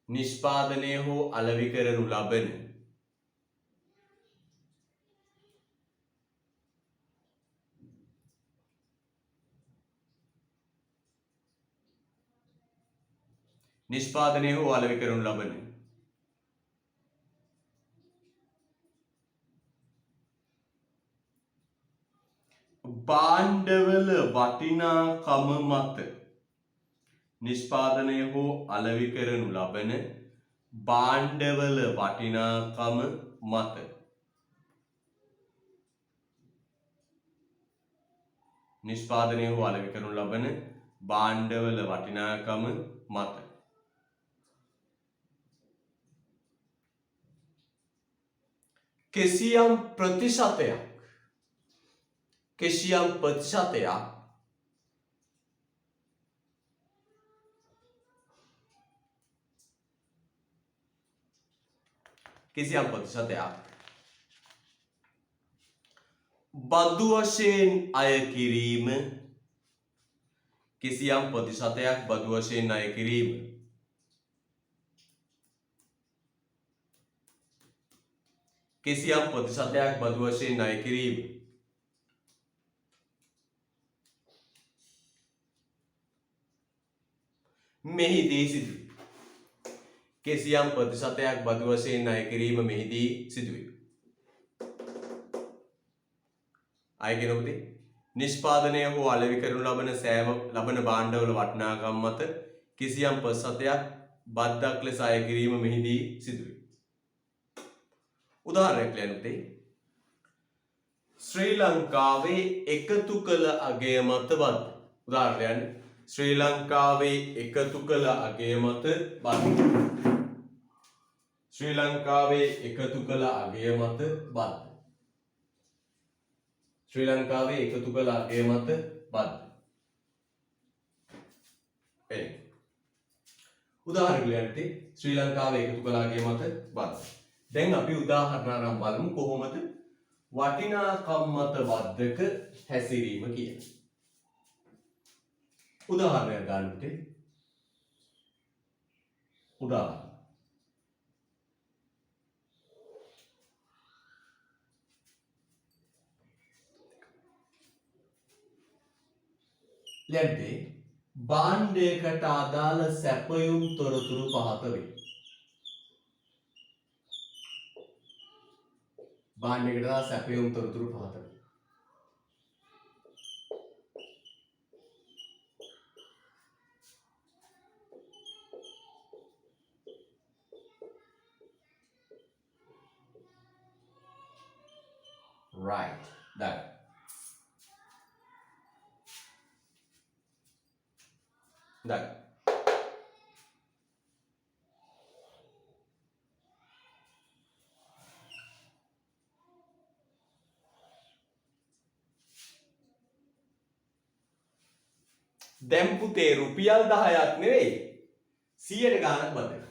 निष्पादने हो अलविकरनु लबन निष्पादने हो अलविकरनु लबन भांडवल वटिनाकम मत निष्पादने हो अलविकरनु लबन भांडवल वटिनाकम मत निष्पादने हो अलविकरनु लबन भांडवल वटिनाकम मत किसियम प्रतिशतයක් किसियम प्रतिशतයක් किसियम प्रतिशतයක් බදු වශයෙන් අය කිරීම කිසියම් ප්‍රතිශතයක් බදු වශයෙන් අය කිරීම කිසියම් ප්‍රතිශතයක් බදු වශයෙන් අය කිරීම මෙහිදී සිදුවේ කිසියම් ප්‍රතිශතයක් බදු වශයෙන් අය කිරීම මෙහිදී සිදුවේ අය කියනකොටදී නිෂ්පාදනය හෝ අලෙවි කරනු ලබන සෑම ලබන භාණ්ඩවල වටිනාකම් මත කිසියම් ප්‍රතිශතයක් බද්දක් ලෙස අය කිරීම මෙහිදී සිදුවේ. උදාහරණයක් ලියන්නතේ ශ්‍රී ලංකාවේ එකතු කළ අගය මත බද්ද. උදාහරණයක් ශ්‍රී ලංකාවේ එකතු කළ අගය මත බද්ද. ශ්‍රී ලංකාවේ එකතු කළ අගය මත බද්ද. ශ්‍රී ලංකාවේ එකතු කළ අගය මත බද්ද. උදාහරණයක් ලියන්නතේ ශ්‍රී ලංකාවේ එකතු කළ අගය මත බද්ද. දැන් අපි උදාහරණ අරන් බලමු කොහොමද වටිනාකම් මත බද්දක හැසිරීම කියන්නේ. උදාහරණයක් ගන්නට උදාහරණ ලියන්නේ භාණ්ඩයකට අදාළ සැපයුම් තොරතුරු පහත වේ. භාණ්ඩයකට අදාළ සැපයුම් තොරතුරු පහත වේ. right that දැන් පුතේ රුපියල් 10ක් නෙවෙයි 100ට ගානක් බද්ද.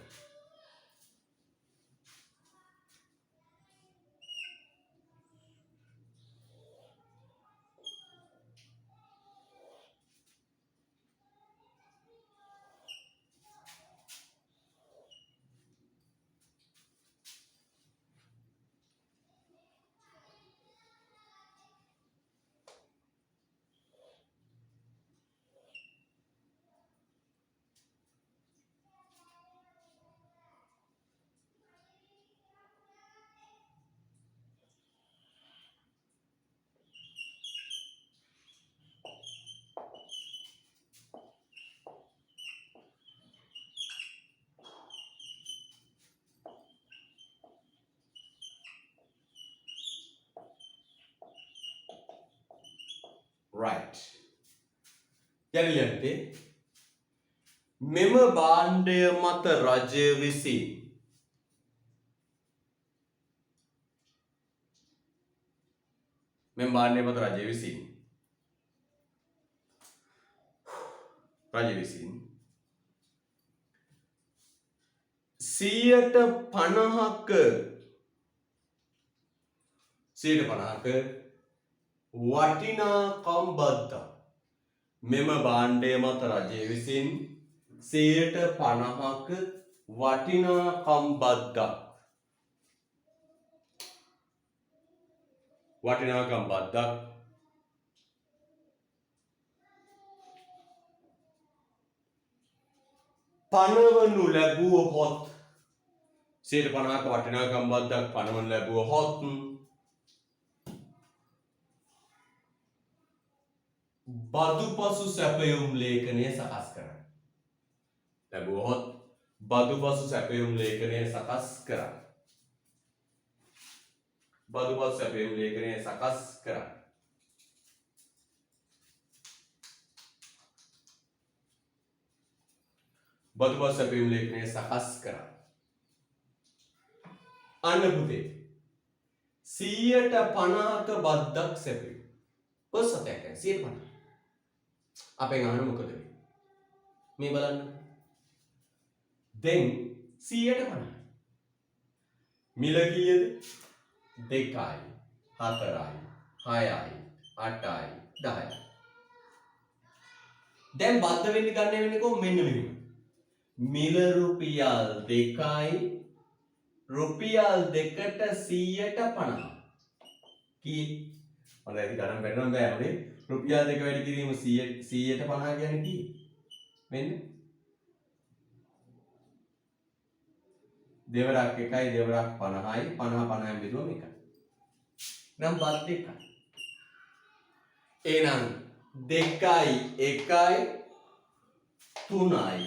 right. යලියන්තේ මෙම භාණ්ඩය මත රජය විසින් මෙම භාණ්ඩය මත රජය විසින් 50%ක වටිනාකම් බද්දක් මෙම භාණ්ඩය මත රජය විසින් 50%ක වටිනාකම් බද්දක් පනවනු ලැබුවහොත් 50%ක වටිනාකම් බද්දක් පනවනු ලැබුවහොත් බදුපසු සැපයුම් ලේඛනය සකස් කරන්න. ලැබුවහොත් බදුපසු සැපයුම් ලේඛනය සකස් කරන්න. බදුපසු සැපයුම් ලේඛනය සකස් කරන්න. බදුපසු සැපයුම් ලේඛනය සකස් කරන්න. අන්න පුතේ 150ක බද්දක් සැපයුම්. පොසතයක් 150. අපෙන් අහන්න මොකද වෙන්නේ? මේ බලන්න. දැන් 150. මිල කීයද? 2යි 4යි 6යි 8යි 10යි. දැන් බද්ද වෙන්නේ ගන්න වෙන්නේ කොහොම මෙන්න මෙහෙම. මිල රුපියල් 2යි රුපියල් 2ට 150. කී මම දැන් ගණන් බැලුවම බෑ අපේ රුපියල් 2 වැඩි කිරීම 100ට 50 කියන්නේ කී? මෙන්න දෙවරක් 1යි දෙවරක් 50යි 50 50න් බෙදුවම 1යි. නම් බත් 2යි. එහෙනම් 2යි 1යි 3යි.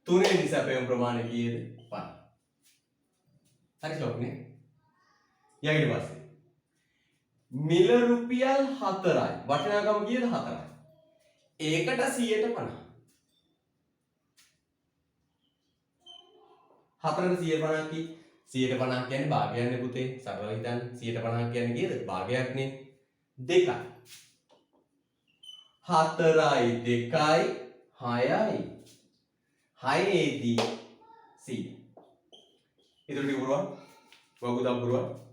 3 ෙනි සැපයුම් ප්‍රමාණය කීයද? 5. හරි ෂොක් නේ? ඊට පස්සේ මිල රුපියල් 4යි. වටිනාකම කීයද? 4යි. ඒකට 150. 4ට 150 කී 150 කියන්නේ භාගයක්නේ පුතේ. සරලව හිතන්න 150 කියන්නේ කීයද? භාගයක්නේ. 2යි. 4යි 2යි 6යි. 6ේදී 100. ඉතින් ටික පුරවන්න. වගුදම් පුරවන්න.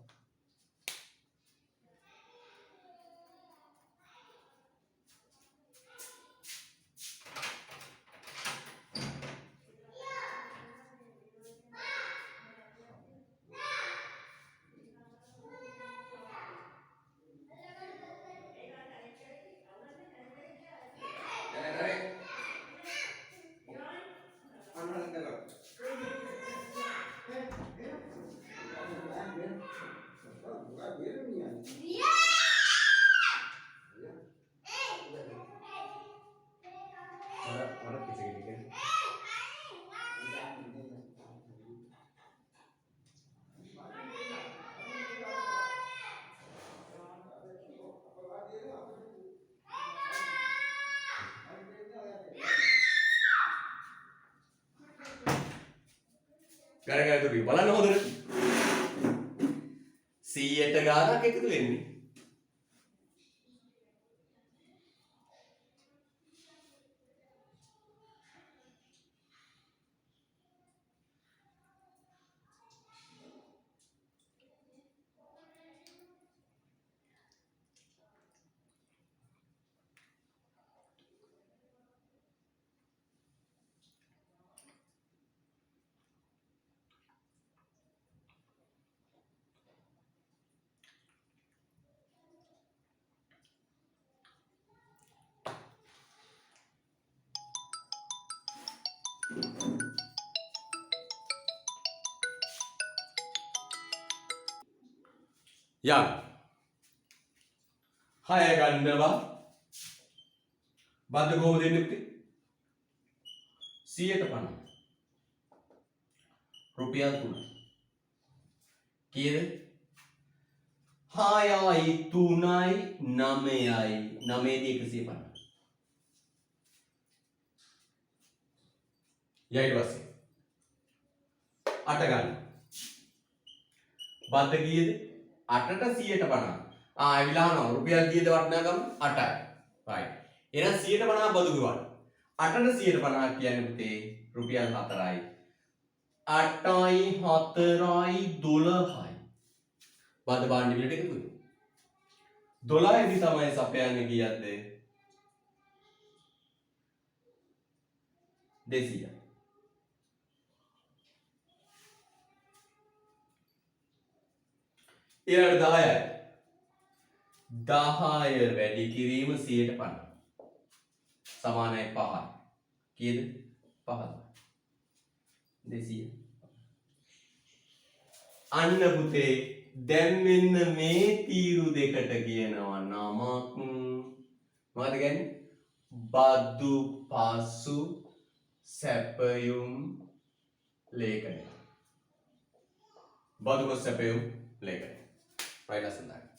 ගණන් ගන්න බලන්න හොඳට 100ට ගානක් එකතු වෙන්නේ. යම් 6 ගන්නවා බද්ද කොහොමද දෙන්නේ පුතේ 150 රුපියල් 3 කීයද 6යි 3යි 9යි 9දී 150. ඊට පස්සේ 8 ගන්න. බද්ද කීයද? 8ට 150. ඇවිල්ලා අහනවා රුපියල් කීයද වටිනාකම? 8යි. right. එහෙනම් 150 බදු ගෙවන්න. 8ට 150 කියන්නේ පුතේ රුපියල් 4යි. 8යි 4යි 12යි. බද්ද භාණ්ඩ බිලට එකතු වෙනවා. 12 දී තමයි සපයන්නේ කීයක්ද? 200. ඊළඟට 10යි. 10 වැඩි කිරීම 150. සමානයි 5යි. කීයද? 5. 200. අන්න පුතේ දැන් මෙන්න මේ තීරු දෙකට කියනවා නමක් මොකද කියන්නේ? බදු පසු සැපයුම් ලේඛනය. බදු පසු සැපයුම් ලේඛනය. right lesson that.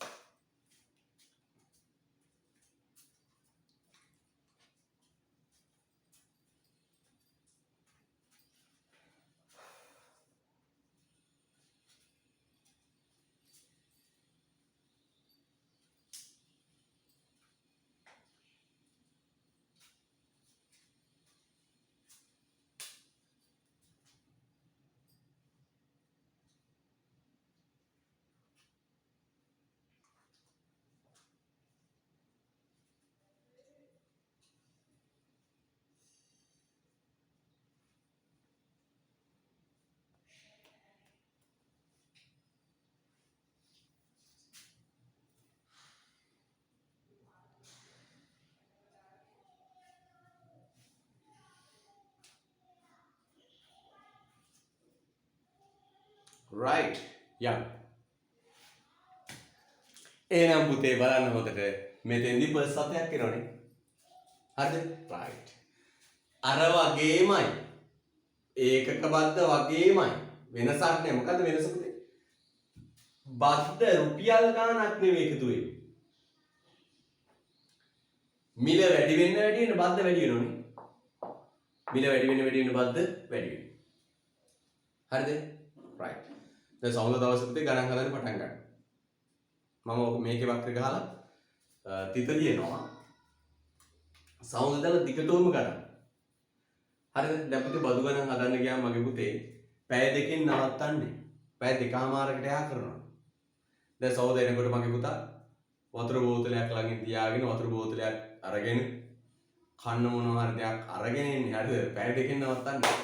right yeah එහෙනම් පුතේ බලන්න හොඳට මෙතෙන්දි බස් සතයක් එනවනේ හරිද right අර වගේමයි ඒකක බද්ද වගේමයි වෙනසක් නෑ මොකද්ද වෙනස පුතේ බද්ද රුපියල් ගාණක් නෙවෙයි එකතු වෙන්නේ මිල වැඩි වෙන්න බද්ද වැඩි වෙනවනේ මිල වැඩි වෙන්න බද්ද වැඩි වෙනවා හරිද right දැන් සමුද දවසේ පුතේ ගණන් හදන්න පටන් ගන්න. මම මේකේ වක්‍ර ගහලා තිත ලියනවා. සමුද දාලා දිගටම ගණන්. හරිද? දැන් පුතේ බදු ගණන් හදන්න ගියාම මගේ පුතේ පැය දෙකෙන් නවත්තන්නේ. පැය දෙකමාරකට යා කරනවා. දැන් සමුද එනකොට මගේ පුතා වතුර බෝතලයක් ළඟින් තියාගෙන වතුර බෝතලයක් අරගෙන කන්න මොනවා හරි දෙයක් අරගෙන ඉන්නේ. හරිද? පැය දෙකෙන් නවත්තන්නේ.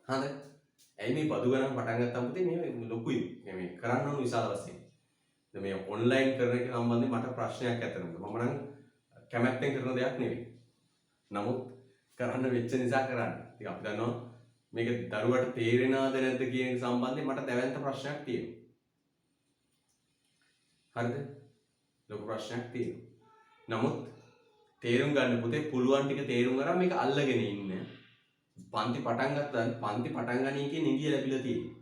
හරිද? ඇයි මේ බදු ගණන් පටන් ගත්තාම පුතේ මේ ලොකුයි මේ කරන්න ඕන විශාල වශයෙන්. දැන් මේ ඔන්ලයින් කරන එක සම්බන්ධයෙන් මට ප්‍රශ්නයක් ඇතිවෙනවා. මම නම් කැමැත්තෙන් කරන දෙයක් නෙවෙයි. නමුත් කරන්න වෙච්ච නිසා කරන්නේ. ඉතින් අපි දන්නවා මේක දරුවට තේරෙනවද නැද්ද කියන එක සම්බන්ධයෙන් මට දැවැන්ත ප්‍රශ්නයක් තියෙනවා. හරිද? ලොකු ප්‍රශ්නයක් තියෙනවා. නමුත් තේරුම් ගන්න පුතේ පුළුවන් ටික තේරුම් අරන් මේක අල්ලගෙන ඉන්න. පන්ති පටන් ගත්තා පන්ති පටන් ගන්න එකේ නිගිය ලැබිලා තියෙනවා.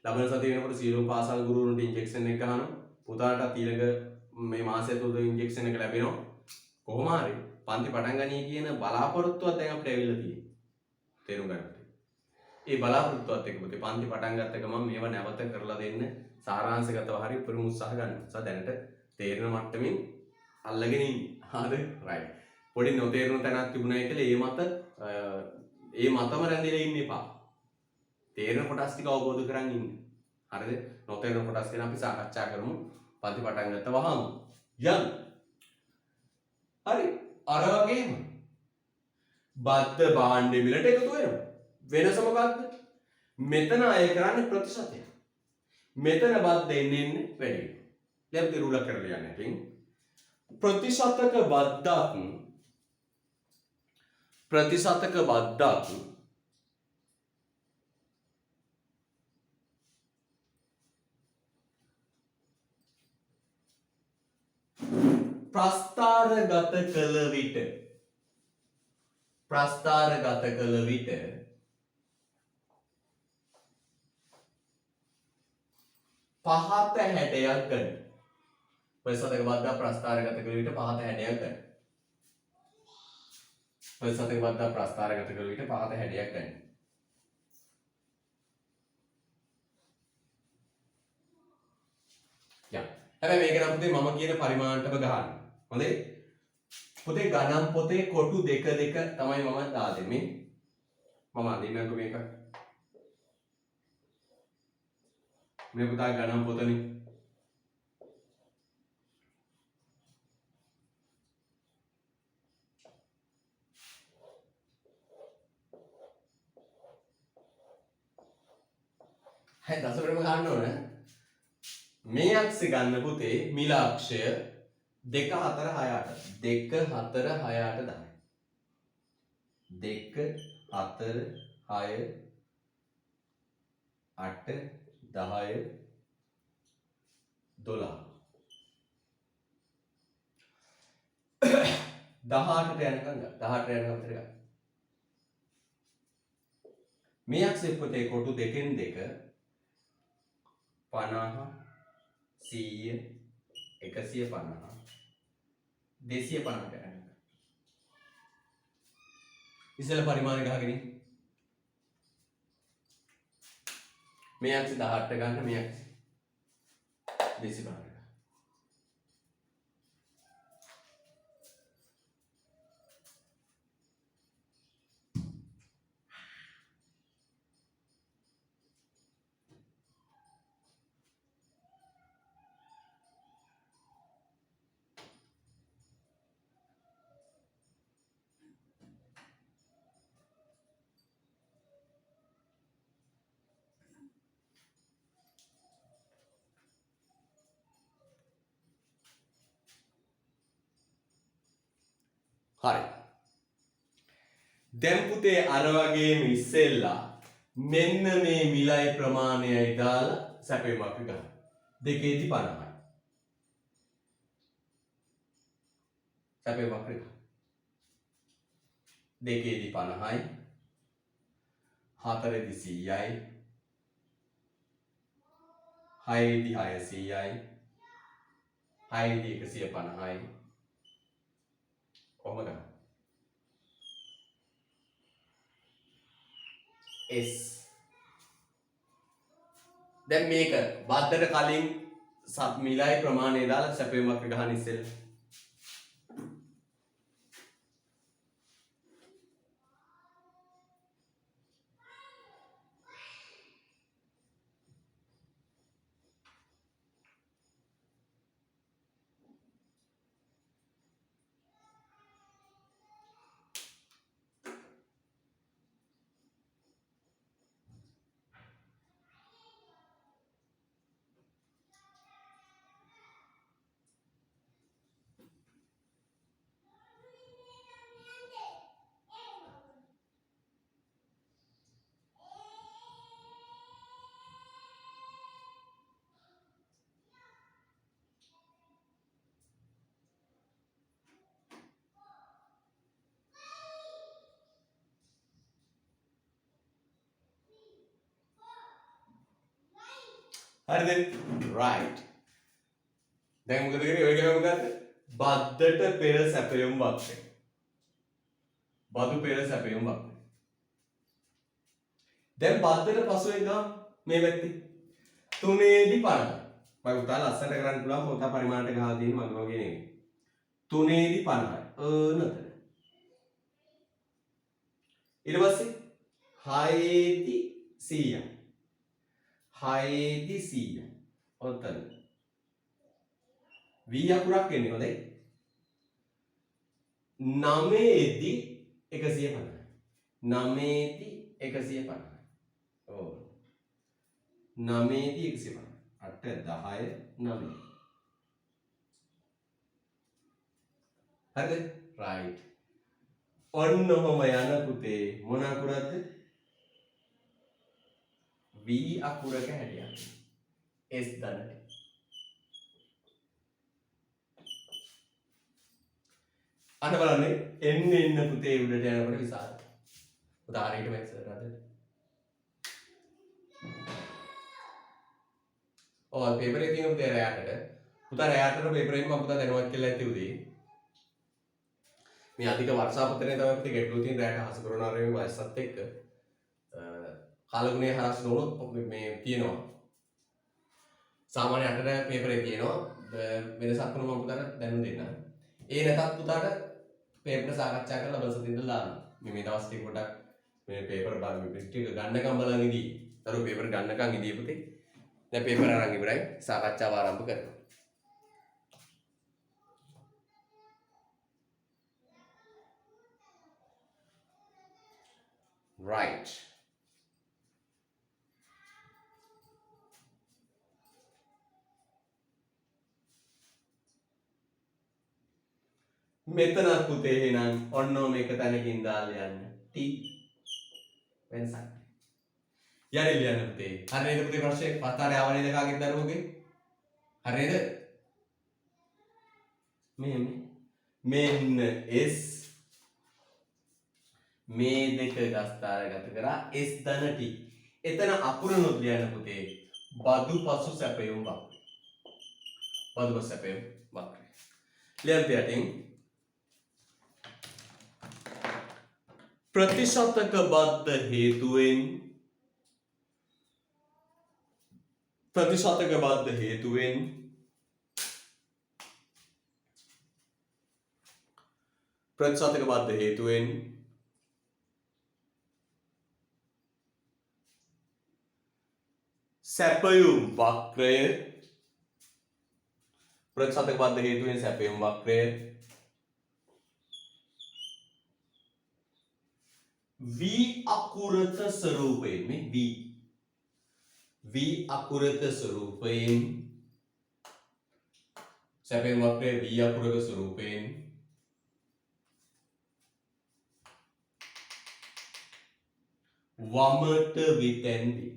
ලබන සතිය වෙනකොට සියලු පාසල් ගුරුවරුන්ට ඉන්ජෙක්ෂන් එක ගන්නවා. පුතාටත් ඊළඟ මේ මාසය තුල ඉන්ජෙක්ෂන් එක ලැබෙනවා. කොහොම හරි පන්ති පටන් ගන්නී කියන බලාපොරොත්තුවක් දැන් අපිට ඇවිල්ලා තියෙනවා. තේරුම් ගන්න. ඒ බලාපොරොත්තුවත් එක්ක පුතේ පන්ති පටන් ගත්ත ගමන් මේවා නැවත කරලා දෙන්න සාරාංශගතව හරි උපරිම උත්සාහ ගන්න. දැනට තේරෙන මට්ටමින් අල්ලගෙන ඉන්නේ. හරිද? right. පොඩි නොතේරුණු තැනක් තිබුණා කියලා ඒ මතම රැඳිලා ඉන්න එපා. තේරෙන කොටස් ටික අවබෝධ කරගන්න ඉන්න. හරිද? නොතේරෙන කොටස් ගැන අපි සාකච්ඡා කරමු. පන්ති පටන් ගත්ත වහම. යන්. හරි. අර වගේම බද්ධ භාණ්ඩ මිලට එකතු වෙනවා. වෙනස මොකක්ද? මෙතන අය කරන්නේ ප්‍රතිශතය. මෙතන බද්ධ එන්නේ වැඩි වෙනවා. දැන් අපි රුල කරලා යන්නේ. ඉතින් ප්‍රතිශතක බද්දක් ප්‍රස්ථාරගත කළ විට පහත හැඩයක් ගන්න. ප්‍රතිශතක බද්ධ ප්‍රස්ථාරගත කළ විට පහත හැඩයක් ගන්න. ප්‍රතිශතක බද්ධ ප්‍රස්ථාරගත කළ විට පහත හැඩයක් ගන්න. යා. හැබැයි මේක නම් පුතේ මම කියන පරිමාණයටම ගහන්න. හොඳේ? පුතේ ගණන් පොතේ කොටු දෙක තමයි මම දාන්නේ. මම අඳින්නකො මේක. මේ පුතා ගණන් පොතනේ. හයි දසකටම ගන්න ඕන. මේ අක්ෂය ගන්න පුතේ මිල අක්ෂය 2 4 6 8 2 4 6 8 10 2 4 6 8 10 12 18ට යනකම් ගන්න. 18ට යනකම් විතර ගන්න. මේ අක්ෂය පුතේ කොටු දෙකෙන් දෙක 50 100 150 250ට යනකම්. ඉස්සෙල්ලා පරිමාණය ගහගෙන මේ අක්ෂය 18ට ගන්න මේ අක්ෂය 250ට. හරි. දැන් පුතේ අර වගේම ඉස්සෙල්ලා මෙන්න මේ මිලයි ප්‍රමාණයයි දාලා සැපයුමක් ගන්න. දෙකේදී 50යි. සැපයුමක් ගන්න. දෙකේදී 50යි. හතරේදී 100යි. හයේදී 600යි. හයේදී 150යි. කොහොමද ගන්න? S. දැන් මේක බද්දට කලින් මිලයි ප්‍රමාණය දාලා සැපයුමක් ගහන්න ඉස්සෙල්ලා. හරිද? right. දැන් මොකද කරේ? ඔය ගම මොකද්ද? බද්දට පෙර සැපයුම් වක්‍රය. බදු පෙර සැපයුම් වක්‍රය. දැන් බද්දට පසුවෙන් ගම මේ පැත්තේ 3ේදී 50. මම උතලා ලස්සනට කරන්න පුළුවන් පොත පරිමාණයට ගහලා දෙන්න මගේ වගේ නෙවෙයි. 3ේදී 50යි. නතර. ඊට පස්සේ 6ේදී 100යි. 6ේදී 100යි. ඔතන. V අකුරක් එන්නේ හොඳයි. 9ේදී 150යි. 9ේදී 150යි. ඔව්. 9ේදී 150යි. 8 10 9. හරිද? right. ඔන්න ඔහම යන පුතේ මොන අකුරක්ද? V අකුරක හැඩයක්. S දන්නට. අන්න බලන්න එන්න පුතේ උඩට යනකොට විසාල. උදාහරණයකට මම ඉස්සරහට හදන්න. ඔය පේපර් එකේ තියෙන පුතේ රැයට පුතා රැයටට පේපර් එකෙන් මම පුතා දැනුවත් කියලා ඇති උදේ. මේ අධික වර්ෂාපතනය තමයි පුතේ ගැටලුව තියෙන රැයට හසු කරන ආරේ වයසත් එක්ක. කාලගුණය හරස් නොවුනොත් මේ තියෙනවා. සාමාන්‍ය 8ට පේපර් එක තියෙනවා. වෙනසක් වුණොත් මම පුතාට දැනුම් දෙන්නම්. ඒ නැතත් පුතාට පේපර් සාකච්ඡා කරලා බසත් ඉඳලා දාන්න. මේ දවස් ටික පොඩක් මේ පේපර් බලන්න ටෙස්ට් එක ගන්නකම් බලන් ඉදී. දරුවෝ පේපර් ගන්නකම් ඉදී පුතේ. දැන් පේපර් අරන් ඉවරයි. සාකච්ඡාව ආරම්භ කරමු. Right. මෙතන පුතේ එහෙනම් ඔන්නෝ මේක තැනකින් දාලා යන්න. T වෙනසක්. යන්නේ ලියන්න පුතේ. හරියද පුතේ ප්‍රශ්නේ? පස්තාරේ ආව නේද කාගෙද දරුවෝගේ? හරියද? මෙන්න S මේ දෙක ගස්තාරගත කරා S ධන T. එතන අකුරනොත් ලියන්න පුතේ. බදු පසු සැපයුම් වක්‍රය. බදු පසු සැපයුම් වක්‍රය. ලියන්න පිටින් ප්‍රතිශතක බද්ධ හේතුවෙන් සැපයුම් වක්‍රය V අකුරක ස්වරූපයෙන් මේ V අකුරක ස්වරූපයෙන් සැපයුම් වක්‍රය V අකුරක ස්වරූපයෙන් වමට විතැන්වේ.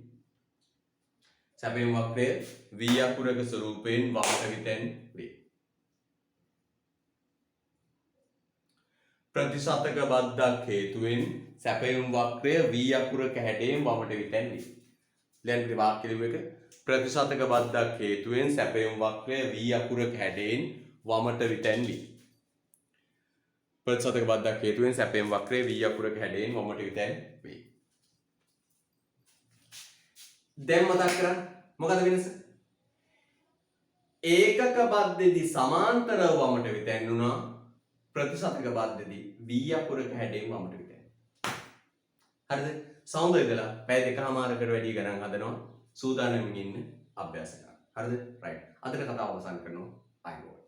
සැපයුම් වක්‍රය V අකුරක ස්වරූපයෙන් වමට විතැන්වේ. ප්‍රතිශතක බද්ධක් හේතුවෙන් සැපයුම් වක්‍රය V අකුරක හැඩයෙන් වමට විතැන්වේ. ලියන්න වාක්‍ය ලියුම එක. ප්‍රතිශතක බද්ධක් හේතුවෙන් සැපයුම් වක්‍රය V අකුරක හැඩයෙන් වමට විතැන්වේ. ප්‍රතිශතක බද්ධක් හේතුවෙන් සැපයුම් වක්‍රය V අකුරක හැඩයෙන් වමට විතැන්වේ. දැන් මතක් කරගන්න මොකද වෙනස? ඒකක බද්ධෙදි සමාන්තරව වමට විතැන්නුණා. ප්‍රතිශතක බද්ධෙදි V අකුරක හැඩයෙන් වමට විතැන්නුණා. හරිද? සෞන්දර්ය ඉඳලා පැය දෙකමාරකට වැඩි ගණන් හදනවා. සූදානම්මින් ඉන්න අභ්‍යාස කරන්න. හරිද? රයිට්. අදට කතාව අවසන් කරනවා. අයෝ